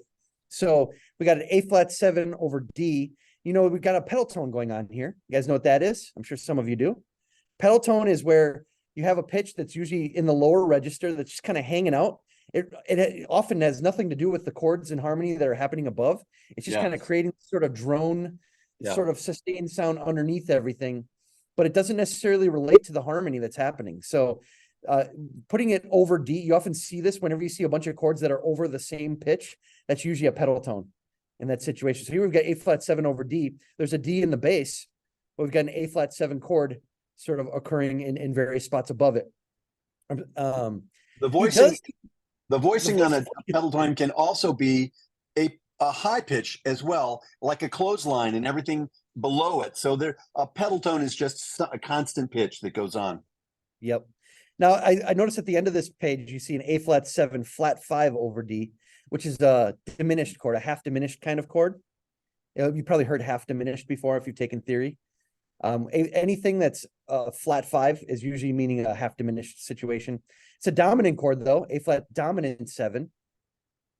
So we got an A flat 7 over D. We've got a pedal tone going on here. You guys know what that is? I'm sure some of you do. Pedal tone is where you have a pitch that's usually in the lower register that's just kind of hanging out. It often has nothing to do with the chords in harmony that are happening above. It's just kind of creating sort of drone, sort of sustained sound underneath everything, but it doesn't necessarily relate to the harmony that's happening. So putting it over D, you often see this whenever you see a bunch of chords that are over the same pitch. That's usually a pedal tone in that situation. So here we've got A flat 7 over D. There's a D in the bass, but we've got an A flat 7 chord sort of occurring in various spots above it. The voicing, The voicing on a pedal tone can also be a high pitch as well, like a clothesline and everything below it. So a pedal tone is just a constant pitch that goes on. Yep. Now I noticed at the end of this page, you see an A flat 7 flat 5 over D, which is a diminished chord, a half diminished kind of chord. You probably heard half diminished before if you've taken theory. Anything that's flat 5 is usually meaning a half diminished situation. It's a dominant chord though, A flat dominant 7.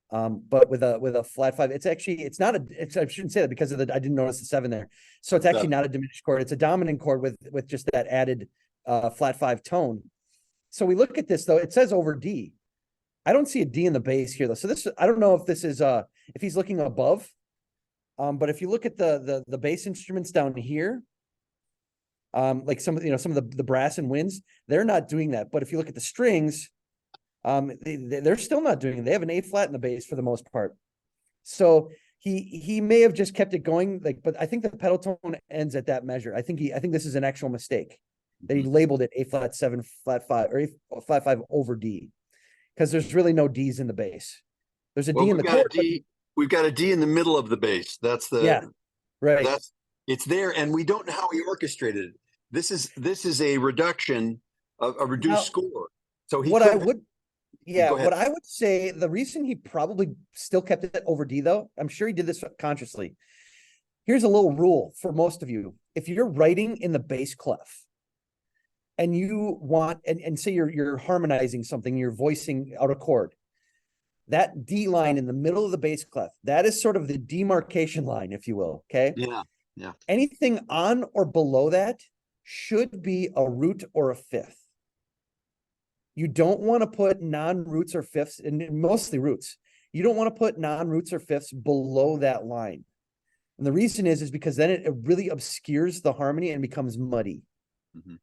But with a flat 5, it's not I shouldn't say that because of I didn't notice the 7 there. So it's actually not a diminished chord. It's a dominant chord with just that added flat 5 tone. So we look at this though, it says over D. I don't see a D in the bass here though. So this, I don't know if this is if he's looking above. But if you look at the bass instruments down here, like some of the brass and winds, they're not doing that. But if you look at the strings, they're still not doing it. They have an A flat in the bass for the most part. So he may have just kept it going, but I think the pedal tone ends at that measure. I think this is an actual mistake that he labeled it A flat 7 flat 5 or A flat 5 over D, because there's really no D's in the bass. There's a D in the chord. We've got a D in the middle of the bass. That's right. It's there, and we don't know how he orchestrated it. This is a reduction of a reduced score. So what I would say, the reason he probably still kept it over D though, I'm sure he did this consciously. Here's a little rule for most of you. If you're writing in the bass clef and you want, and say you're harmonizing something, you're voicing out a chord, that D line in the middle of the bass clef, that is sort of the demarcation line, if you will. Okay. Yeah. Anything on or below that should be a root or a fifth. You don't want to put non-roots or fifths, and mostly roots. You don't want to put non-roots or fifths below that line. And the reason is because then it really obscures the harmony and becomes muddy. Mm-hmm.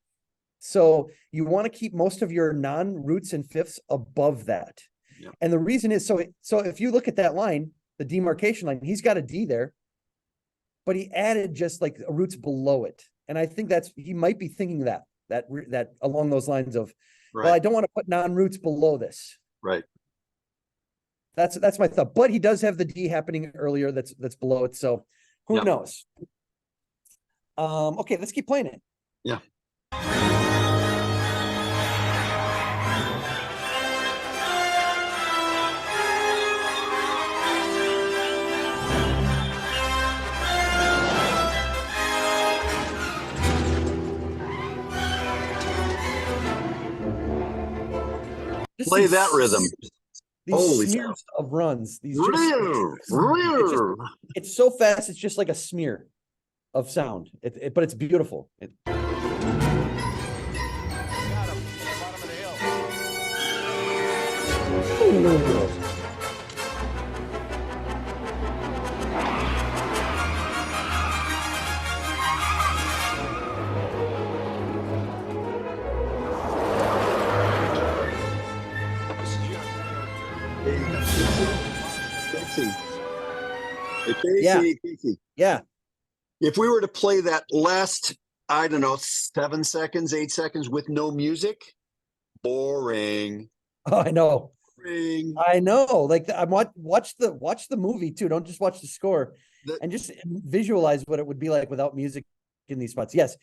So you want to keep most of your non-roots and fifths above that. Yep. And the reason is, so if you look at that line, the demarcation line, he's got a D there, but he added just like a roots below it. And I think he might be thinking that along those lines of, right, well, I don't want to put non-roots below this. Right. That's my thought. But he does have the D happening earlier that's below it. So who knows? Okay, let's keep playing it. Yeah. Play that rhythm. These smears of runs. It's so fast. It's just like a smear of sound. But it's beautiful. Casey. Yeah. If we were to play that last, I don't know, 7 seconds, 8 seconds with no music, boring. Oh, I know. Boring. I know. Like watch the movie too. Don't just watch the score and just visualize what it would be like without music in these spots. Yes,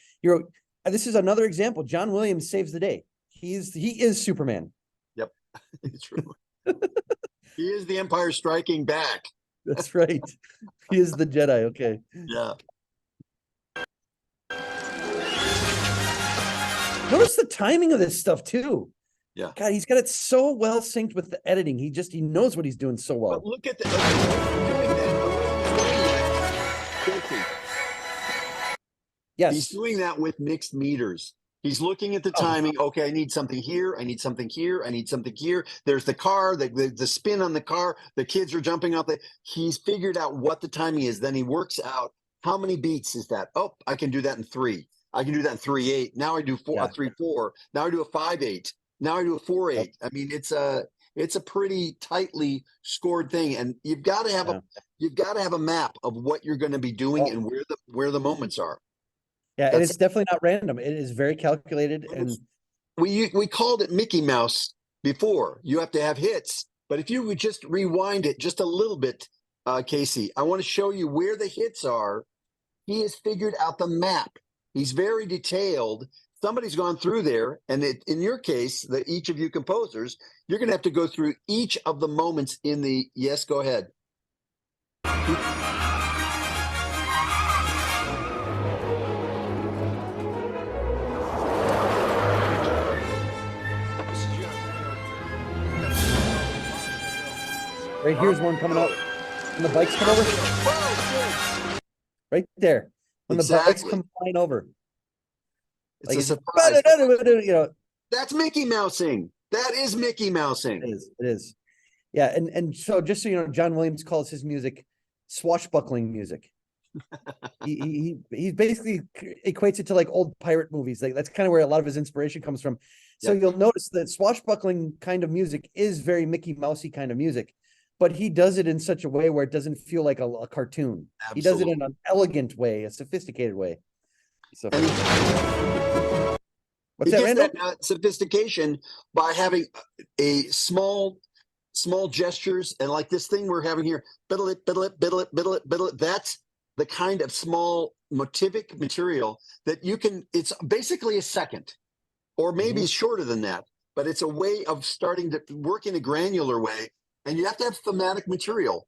this is another example. John Williams saves the day. He is Superman. Yep, it's true. He is the Empire Striking Back. That's right. He is the Jedi. Okay. Yeah. Notice the timing of this stuff too. Yeah. God, he's got it so well synced with the editing. He knows what he's doing so well. But look at the Yes. He's doing that with mixed meters. He's looking at the timing. Okay, I need something here. I need something here. I need something here. There's the car, the spin on the car. The kids are jumping out. He's figured out what the timing is. Then he works out how many beats is that. Oh, I can do that in 3. I can do that in 3/8. Now I do 3/4. Now I do a 5/8. Now I do a 4/8. I mean, it's a pretty tightly scored thing, and you've got to have a map of what you're going to be doing and where the moments are. Yeah, and it's definitely not random. It is very calculated, and we called it Mickey Mouse before. You have to have hits But if you would just rewind it just a little bit, Casey, I want to show you where the hits are. He has figured out the map. He's very detailed. Somebody's gone through there, and in your case, each of you composers, you're going to have to go through each of the moments in the. Yes, go ahead. Right here's one coming up. When the bikes come over. Right there. When the bikes come flying over. It's a surprise. You know, That's Mickey Mousing. That is Mickey Mousing. it is. Yeah, and so just so you know, John Williams calls his music swashbuckling music. he basically equates it to like old pirate movies. Like that's kind of where a lot of his inspiration comes from. So you'll notice that swashbuckling kind of music is very Mickey Mousey kind of music, but he does it in such a way where it doesn't feel like a cartoon. Absolutely. He does it in an elegant way, a sophisticated way. So what's that, Randall? That sophistication by having a small gestures, and like this thing we're having here, biddle it, biddle it, biddle it, biddle it, biddle it. That's the kind of small motivic material that you can. It's basically a second, or maybe shorter than that, but it's a way of starting to work in a granular way, and you have to have thematic material,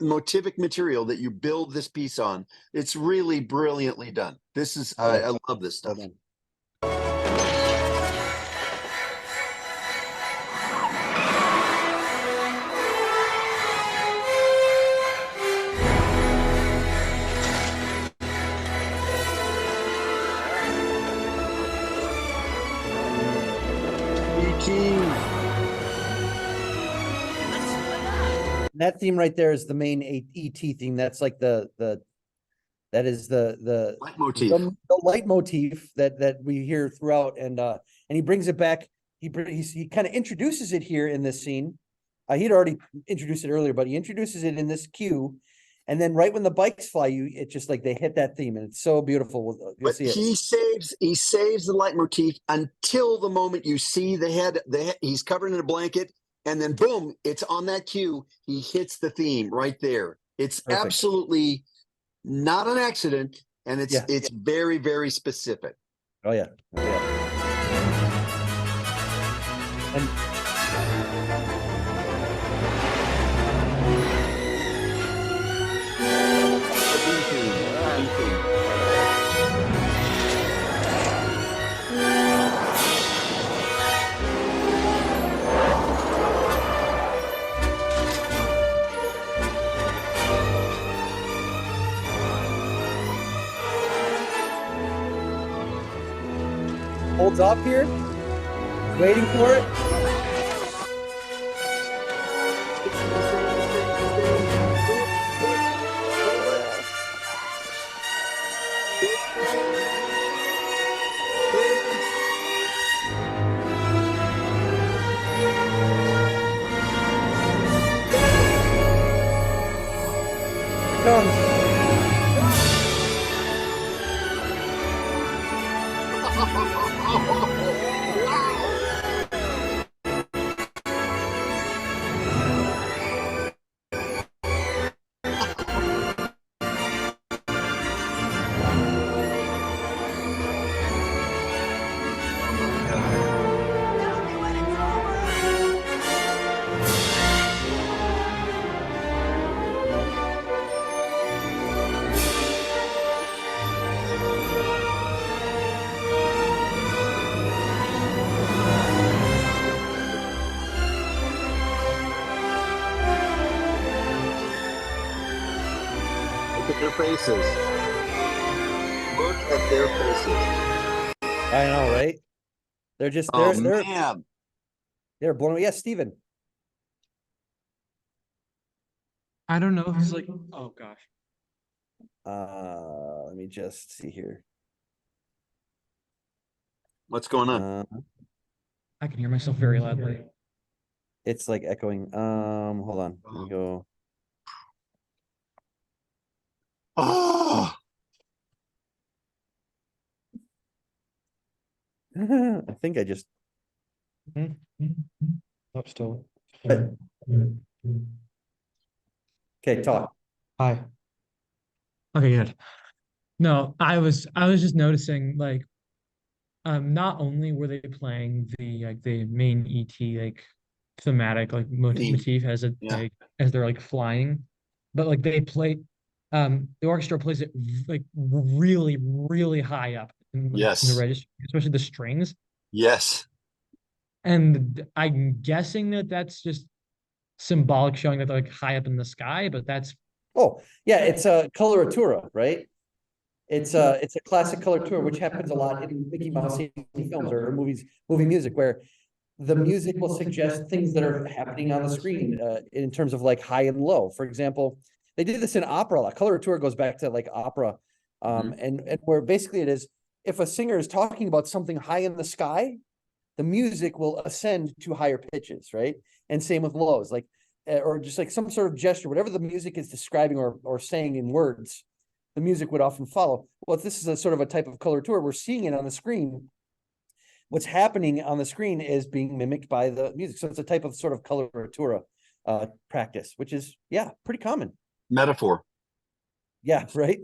motivic material that you build this piece on. It's really brilliantly done. This is I love this stuff. That theme right there is the main ET theme. That's like that is the leitmotif. The leitmotif that we hear throughout, and he brings it back. He kind of introduces it here in this scene. He'd already introduced it earlier, but he introduces it in this cue, and then right when the bikes fly, it just like they hit that theme, and it's so beautiful. You'll see it. He saves the leitmotif until the moment you see the head. He's covered in a blanket, and then boom, it's on that cue. He hits the theme right there. It's Perfect. Absolutely not an accident, and it's very, very specific. Oh yeah. And holds off here, waiting for it. Comes. Look at their faces. Look at their faces. I know, right? They're just they're blown away. Yes, Steven. I don't know. He's like, oh gosh. Let me just see here. What's going on? I can hear myself very loudly. It's like echoing. Hold on. Let me go. Oh, I think I just. Up still. But Okay, talk. Hi. Okay, good. No, I was just noticing like not only were they playing the main ET like thematic like Theme. motif as it Yeah. like as they're like flying, but like they play the orchestra plays it like really really high up in like in the Yes. register, especially the strings. Yes. And I'm guessing that that's just symbolic, showing that they're like high up in the sky, but that's Oh, yeah, it's a coloratura, right? It's a classic coloratura, which happens a lot in Mickey Mouse films or movies, movie music, where the music will suggest things that are happening on the screen in terms of like high and low. For example, they did this in opera a lot. Coloratura goes back to like opera, and where basically it is if a singer is talking about something high in the sky, the music will ascend to higher pitches, right? And same with lows, like or just like some sort of gesture, whatever the music is describing or saying in words, the music would often follow. Well, if this is a sort of a type of coloratura, we're seeing it on the screen. What's happening on the screen is being mimicked by the music. So it's a type of sort of coloratura practice, which is, yeah, pretty common. Metaphor. Yeah, right.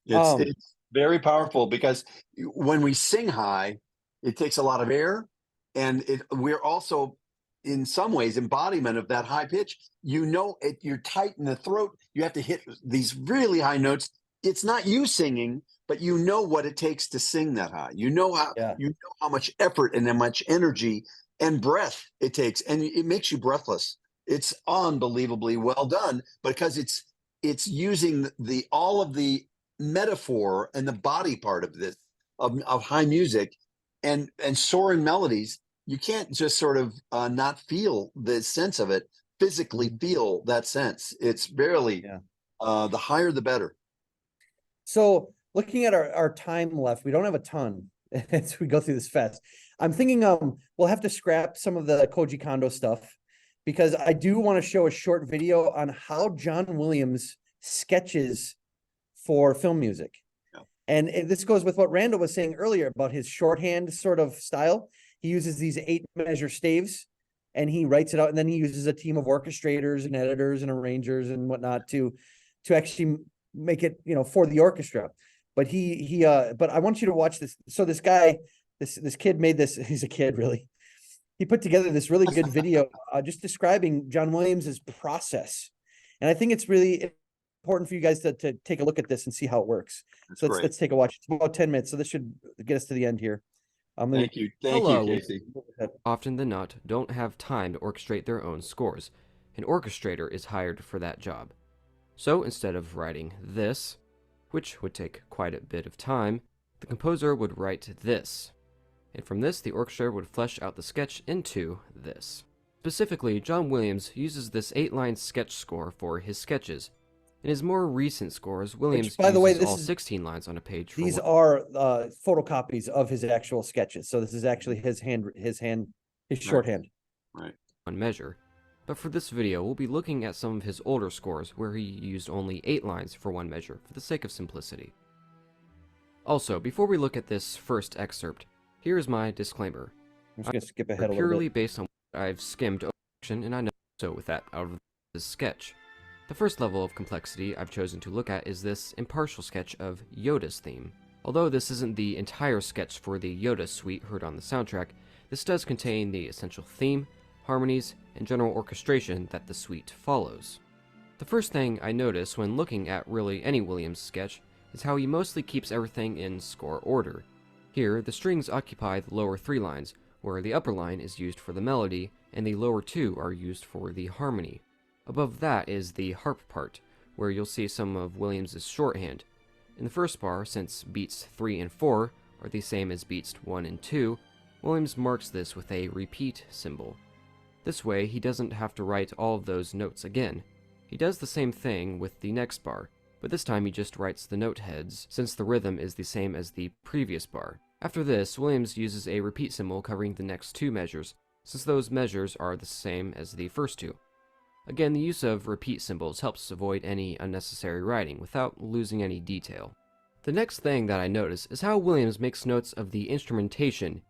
It's very powerful because when we sing high, it takes a lot of air, and we're also in some ways embodiment of that high pitch. You're tight in the throat. You have to hit these really high notes. It's not you singing, but you know what it takes to sing that high. You know how much effort and how much energy and breath it takes, and it makes you breathless. It's unbelievably well done because it's using all of the metaphor and the body part of this of high music and soaring melodies. You can't just sort of not feel the sense of it, physically feel that sense. It's barely the higher the better. So looking at our time left, we don't have a ton as we go through this fast. I'm thinking we'll have to scrap some of the Koji Kondo stuff because I do want to show a short video on how John Williams sketches for film music. Yeah. And this goes with what Randall was saying earlier about his shorthand sort of style. He uses these 8-measure staves and he writes it out, and then he uses a team of orchestrators and editors and arrangers and whatnot to actually make it, for the orchestra. But but I want you to watch this. So this guy, this kid made this, he's a kid really. He put together this really good video just describing John Williams's process. And I think it's really important for you guys to take a look at this and see how it works. That's so great. let's take a watch. It's about 10 minutes. So this should get us to the end here. Thank you. Thank Hello. you, Casey. Often than not, don't have time to orchestrate their own scores. An orchestrator is hired for that job. So instead of writing this, which would take quite a bit of time, the composer would write this. And from this, the orchestra would flesh out the sketch into this. Specifically, John Williams uses this 8-line sketch score for his sketches. In his more recent scores, Williams by the way, uses this all is 16 lines on a page. These are photocopies of his actual sketches. So this is actually his shorthand. Right. One measure. But for this video, we'll be looking at some of his older scores where he used only 8 lines for one measure for the sake of simplicity. Also, before we look at this first excerpt, here is my disclaimer. I'm just going to skip ahead a little Purely bit. based on what I've skimmed over, and I know so with that out of this sketch. The first level of complexity I've chosen to look at is this impartial sketch of Yoda's theme. Although this isn't the entire sketch for the Yoda suite heard on the soundtrack, this does contain the essential theme, harmonies, and general orchestration that the suite follows. The first thing I notice when looking at really any Williams sketch is how he mostly keeps everything in score order. Here, the strings occupy the lower 3 lines, where the upper line is used for the melody, and the lower 2 are used for the harmony. Above that is the harp part, where you'll see some of Williams' shorthand. In the first bar, since beats 3 and 4 are the same as beats 1 and 2, Williams marks this with a repeat symbol. This way, he doesn't have to write all of those notes again. He does the same thing with the next bar, but this time he just writes the note heads, since the rhythm is the same as the previous bar. After this, Williams uses a repeat symbol covering the next 2 measures, since those measures are the same as the first 2. Again, the use of repeat symbols helps avoid any unnecessary writing without losing any detail. The next thing that I notice is how Williams makes notes of the instrumentation.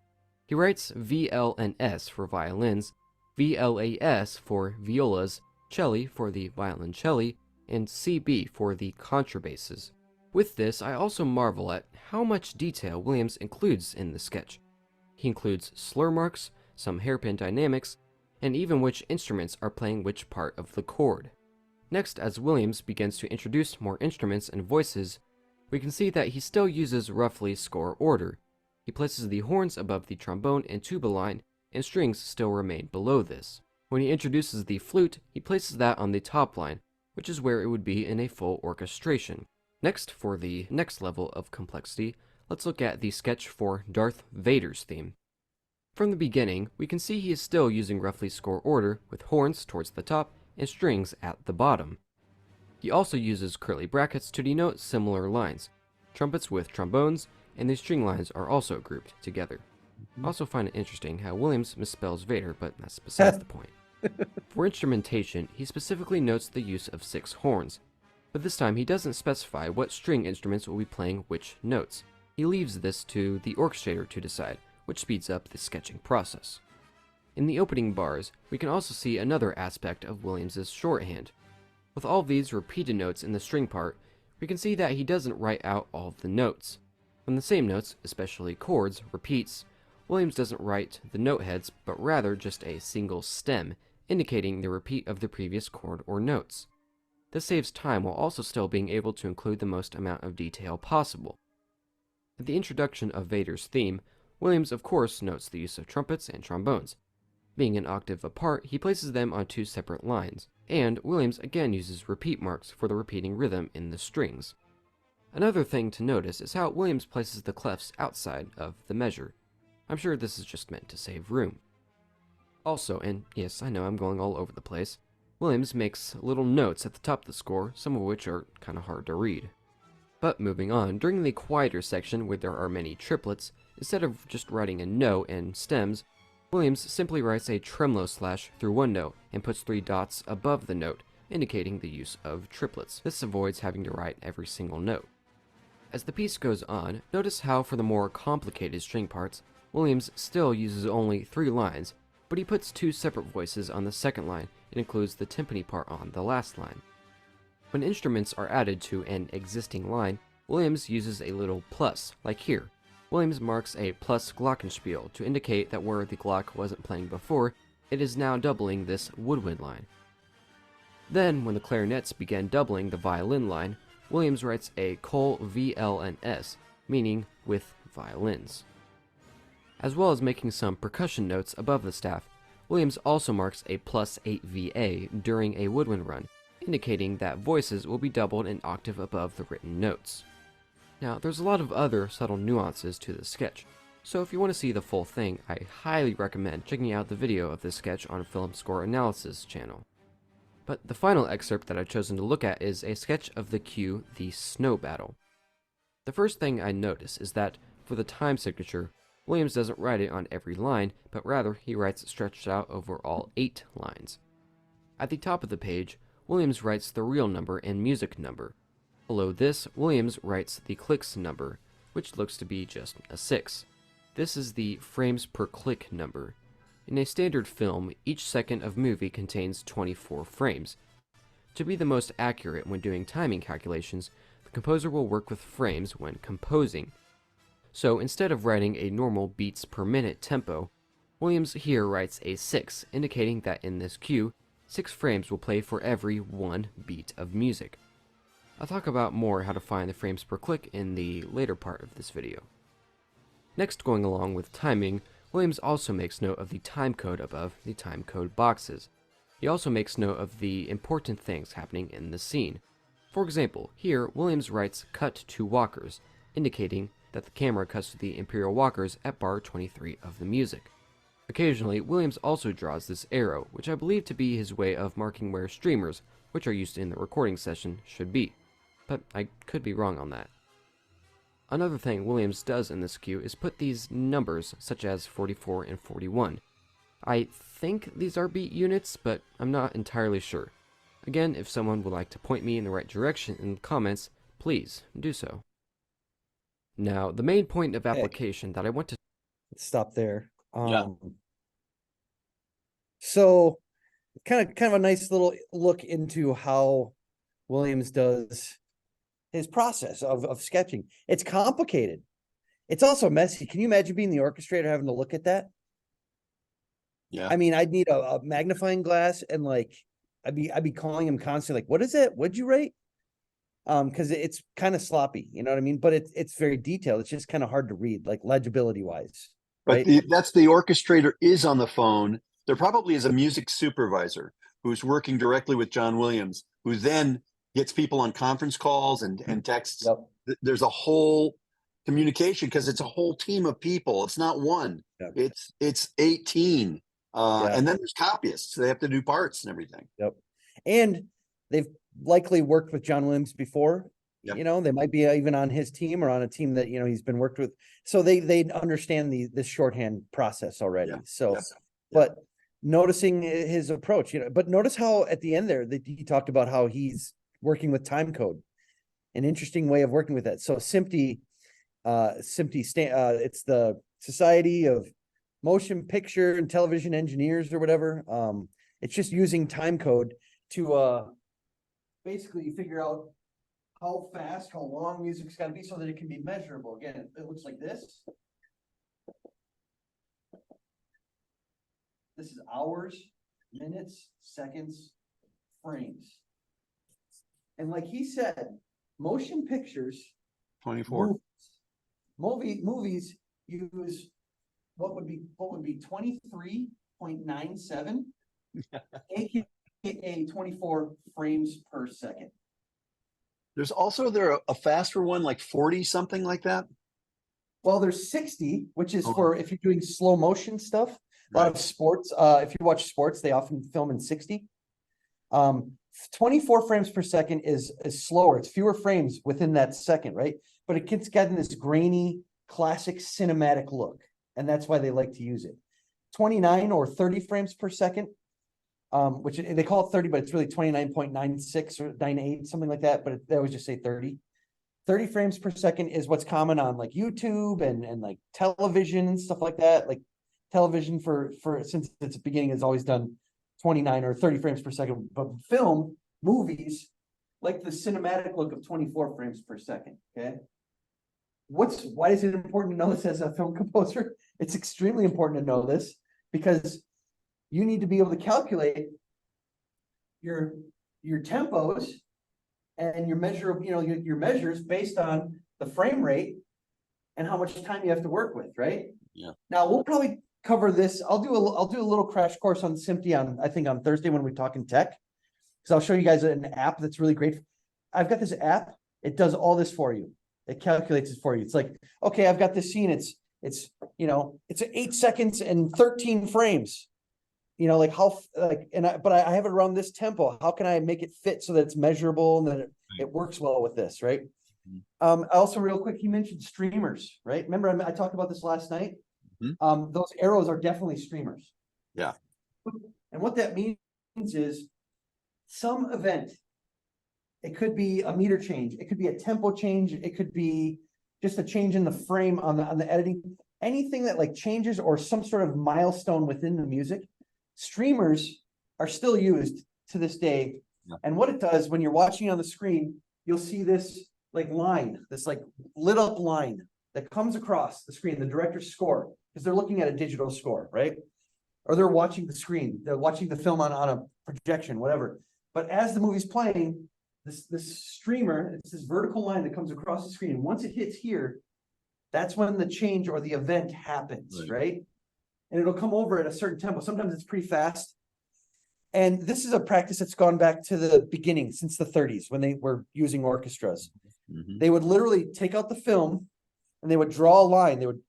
He writes VL and S for violins, VLAS for violas, celli for the violoncelli, and CB for the contrabasses. With this, I also marvel at how much detail Williams includes in the sketch. He includes slur marks, some hairpin dynamics, and even which instruments are playing which part of the chord. Next, as Williams begins to introduce more instruments and voices, we can see that he still uses roughly score order. He places the horns above the trombone and tuba line, and strings still remain below this. When he introduces the flute, he places that on the top line, which is where it would be in a full orchestration. Next, for the next level of complexity, let's look at the sketch for Darth Vader's theme. From the beginning, we can see he is still using roughly score order, with horns towards the top and strings at the bottom. He also uses curly brackets to denote similar lines, trumpets with trombones, and the string lines are also grouped together. I also find it interesting how Williams misspells Vader, but that's besides the point. For instrumentation, he specifically notes the use of 6 horns, but this time he doesn't specify what string instruments will be playing which notes. He leaves this to the orchestrator to decide, which speeds up the sketching process. In the opening bars, we can also see another aspect of Williams's shorthand. With all these repeated notes in the string part, we can see that he doesn't write out all of the notes. When the same notes, especially chords, repeats, Williams doesn't write the note heads, but rather just a single stem, indicating the repeat of the previous chord or notes. This saves time while also still being able to include the most amount of detail possible. At the introduction of Vader's theme, Williams of course notes the use of trumpets and trombones. Being an octave apart, he places them on 2 separate lines, and Williams again uses repeat marks for the repeating rhythm in the strings. Another thing to notice is how Williams places the clefs outside of the measure. I'm sure this is just meant to save room. Also, and yes, I know I'm going all over the place, Williams makes little notes at the top of the score, some of which are kinda hard to read. But moving on, during the quieter section where there are many triplets, instead of just writing a note and stems, Williams simply writes a tremolo slash through one note and puts 3 dots above the note, indicating the use of triplets. This avoids having to write every single note. As the piece goes on, notice how for the more complicated string parts, Williams still uses only 3 lines, but he puts 2 separate voices on the second line and includes the timpani part on the last line. When instruments are added to an existing line, Williams uses a little plus, like here. Williams marks a plus glockenspiel to indicate that where the Glock wasn't playing before, it is now doubling this woodwind line. Then, when the clarinets began doubling the violin line, Williams writes a col VL and S, meaning with violins. As well as making some percussion notes above the staff, Williams also marks a plus 8 VA during a woodwind run, indicating that voices will be doubled an octave above the written notes. Now, there's a lot of other subtle nuances to this sketch, so if you want to see the full thing, I highly recommend checking out the video of this sketch on Film Score Analysis channel. But the final excerpt that I've chosen to look at is a sketch of the cue, The Snow Battle. The first thing I notice is that, for the time signature, Williams doesn't write it on every line, but rather he writes it stretched out over all 8 lines. At the top of the page, Williams writes the real number and music number. Below this, Williams writes the clicks number, which looks to be just a 6. This is the frames per click number. In a standard film, each second of movie contains 24 frames. To be the most accurate when doing timing calculations, the composer will work with frames when composing. So instead of writing a normal beats per minute tempo, Williams here writes a 6, indicating that in this cue, 6 frames will play for every 1 beat of music. I'll talk about more how to find the frames per click in the later part of this video. Next, going along with timing, Williams also makes note of the time code above the time code boxes. He also makes note of the important things happening in the scene. For example, here Williams writes cut to walkers, indicating that the camera cuts to the Imperial walkers at bar 23 of the music. Occasionally, Williams also draws this arrow, which I believe to be his way of marking where streamers, which are used in the recording session, should be. But I could be wrong on that. Another thing Williams does in this cue is put these numbers, such as 44 and 41. I think these are beat units, but I'm not entirely sure. Again, if someone would like to point me in the right direction in the comments, please do so. Now, the main point of application that I want to... Let's stop there. Yeah. So kind of a nice little look into how Williams does his process of sketching. It's complicated. It's also messy. Can you imagine being the orchestrator having to look at that? Yeah. I mean, I'd need a magnifying glass and like I'd be calling him constantly, like, what is it? What'd you write? Because it's kind of sloppy, you know what I mean? But it's very detailed. It's just kind of hard to read, like legibility wise. But Right. that's the orchestrator is on the phone. There probably is a music supervisor who's working directly with John Williams, who then gets people on conference calls and texts. Yep. There's a whole communication because it's a whole team of people. It's not one. Yeah. It's 18. Yeah. And then there's copyists. They have to do parts and everything. Yep. And they've likely worked with John Williams before. Yep. You know, they might be even on his team or on a team that, you know, he's been worked with. So they understand this shorthand process already. Yeah. So, Yep. but noticing his approach, you know, but notice how at the end there that he talked about how he's working with time code, an interesting way of working with that. So SMPTE, it's the Society of Motion Picture and Television Engineers or whatever. It's just using time code to basically figure out how fast, how long music's got to be so that it can be measurable. Again, it looks like this. This is hours, minutes, seconds, frames. And like he said, motion pictures, 24. movies use what would be 23.97, aka 24 frames per second. There's also a faster one, like 40, something like that. Well, there's 60, which is Okay. for if you're doing slow motion stuff. A lot of sports, if you watch sports, they often film in 60. 24 frames per second is slower. It's fewer frames within that second, right? But it gets gotten this grainy, classic cinematic look. And that's why they like to use it. 29 or 30 frames per second, which they call it 30, but it's really 29.96 or 98, something like that. But they always just say 30. 30 frames per second is what's common on like YouTube and like television and stuff like that. Like television for since its beginning has always done 29 or 30 frames per second, but film, movies, like the cinematic look of 24 frames per second, okay? Why is it important to know this as a film composer? It's extremely important to know this because you need to be able to calculate your tempos and your measure of, you know, your measures based on the frame rate and how much time you have to work with, right? Yeah. Now we'll probably cover this. I'll do a little crash course on SMPTE I think on Thursday when we talk in tech. Because I'll show you guys an app that's really great. I've got this app. It does all this for you. It calculates it for you. It's like, okay, I've got this scene. It's 8 seconds and 13 frames. You know, like but I have it around this tempo. How can I make it fit so that it's measurable and that it works well with this, right? Also real quick, he mentioned streamers, right? Remember I talked about this last night? Those arrows are definitely streamers. Yeah. And what that means is some event. It could be a meter change. It could be a tempo change. It could be just a change in the frame on the editing. Anything that like changes or some sort of milestone within the music. Streamers are still used to this day. Yeah. And what it does when you're watching on the screen, you'll see this like line, this like lit up line that comes across the screen, the director's score, because they're looking at a digital score, right? Or they're watching the screen, they're watching the film on a projection, whatever. But as the movie's playing, this streamer, it's this vertical line that comes across the screen. And once it hits here, that's when the change or the event happens, right? And it'll come over at a certain tempo. Sometimes it's pretty fast. And this is a practice that's gone back to the beginning, since the 30s, when they were using orchestras. They would literally take out the film and they would draw a line. They would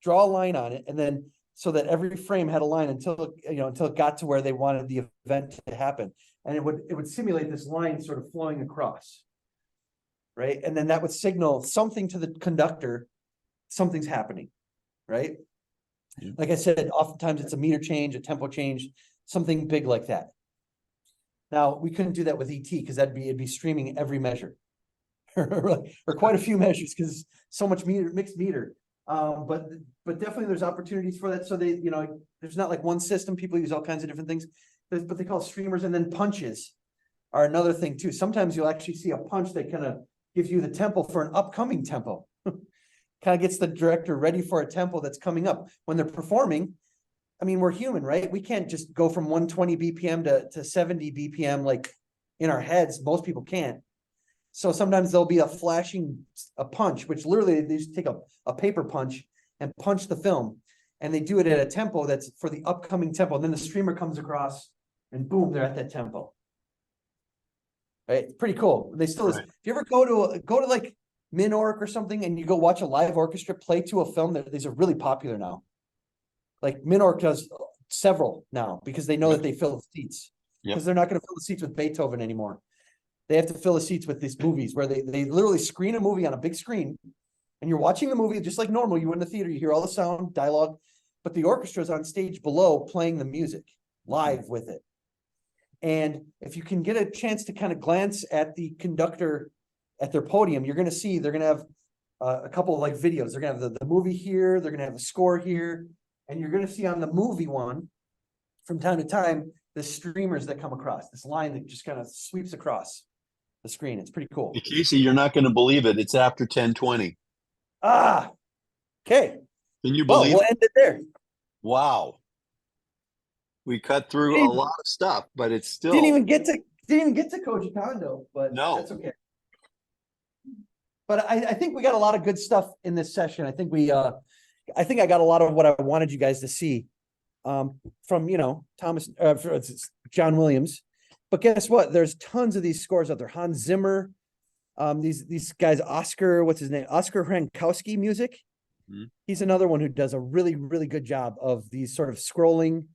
draw a line on it, and then so that every frame had a line until it got to where they wanted the event to happen. And it would simulate this line sort of flowing across, right? And then that would signal something to the conductor, something's happening, right? Yeah. Like I said, oftentimes it's a meter change, a tempo change, something big like that. Now we couldn't do that with ET because it'd be streaming every measure, or quite a few measures because so much mixed meter. But definitely there's opportunities for that. So they, there's not like one system. People use all kinds of different things. There's what they call streamers, and then punches are another thing too. Sometimes you'll actually see a punch that kind of gives you the tempo for an upcoming tempo. Kind of gets the director ready for a tempo that's coming up. When they're performing, I mean, we're human, right? We can't just go from 120 BPM to 70 BPM like in our heads. Most people can't. So sometimes there'll be a punch, which literally they just take a paper punch and punch the film. And they do it at a tempo that's for the upcoming tempo. And then the streamer comes across and boom, they're at that tempo. Right? It's pretty cool. They still, Right. if you ever go to like Minorc or something and you go watch a live orchestra play to a film, these are really popular now. Like Minorc does several now because they know that they fill the seats. Yep. Because they're not going to fill the seats with Beethoven anymore. They have to fill the seats with these movies where they literally screen a movie on a big screen and you're watching the movie just like normal. You in the theater, you hear all the sound, dialogue, but the orchestra is on stage below playing the music live with it. And if you can get a chance to kind of glance at the conductor at their podium, you're going to see they're going to have a couple of like videos. They're going to have the movie here. They're going to have the score here. And you're going to see on the movie one, from time to time, the streamers that come across, this line that just kind of sweeps across the screen. It's pretty cool. Hey, Casey, you're not going to believe it. It's after 10:20. Ah, okay. Can you Well, believe we'll it? end it there. Wow. We cut through a lot of stuff, but it's still Didn't even get to Koji Kondo, but No. that's okay. But I think we got a lot of good stuff in this session. I think I got a lot of what I wanted you guys to see from John Williams. But guess what? There's tons of these scores out there. Hans Zimmer, these guys, Oscar Hrankowski music. Mhm. He's another one who does a really, really good job of these sort of scrolling,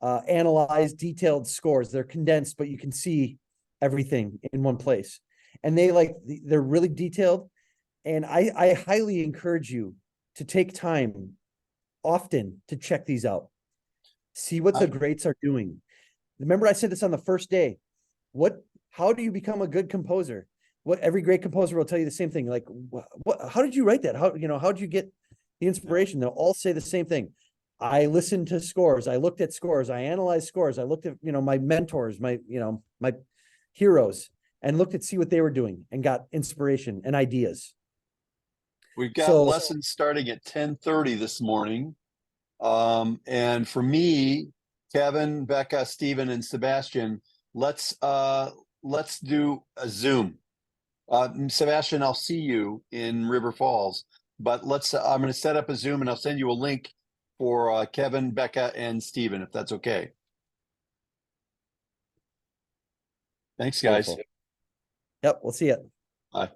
analyzed, detailed scores. They're condensed, but you can see everything in one place. And they're really detailed. And I highly encourage you to take time often to check these out. See what the greats are doing. Remember, I said this on the first day. How do you become a good composer? Every great composer will tell you the same thing. Like, how did you write that? How did you get the inspiration? They'll all say the same thing. I listened to scores. I looked at scores. I analyzed scores. I looked at, my mentors, my heroes, and looked at see what they were doing and got inspiration and ideas. We've got lessons starting at 10:30 this morning. And for me, Kevin, Becca, Stephen, and Sebastian, let's do a Zoom. Sebastian, I'll see you in River Falls, but I'm going to set up a Zoom and I'll send you a link for Kevin, Becca, and Stephen, if that's okay. Thanks, guys. Beautiful. Yep, we'll see you. Bye.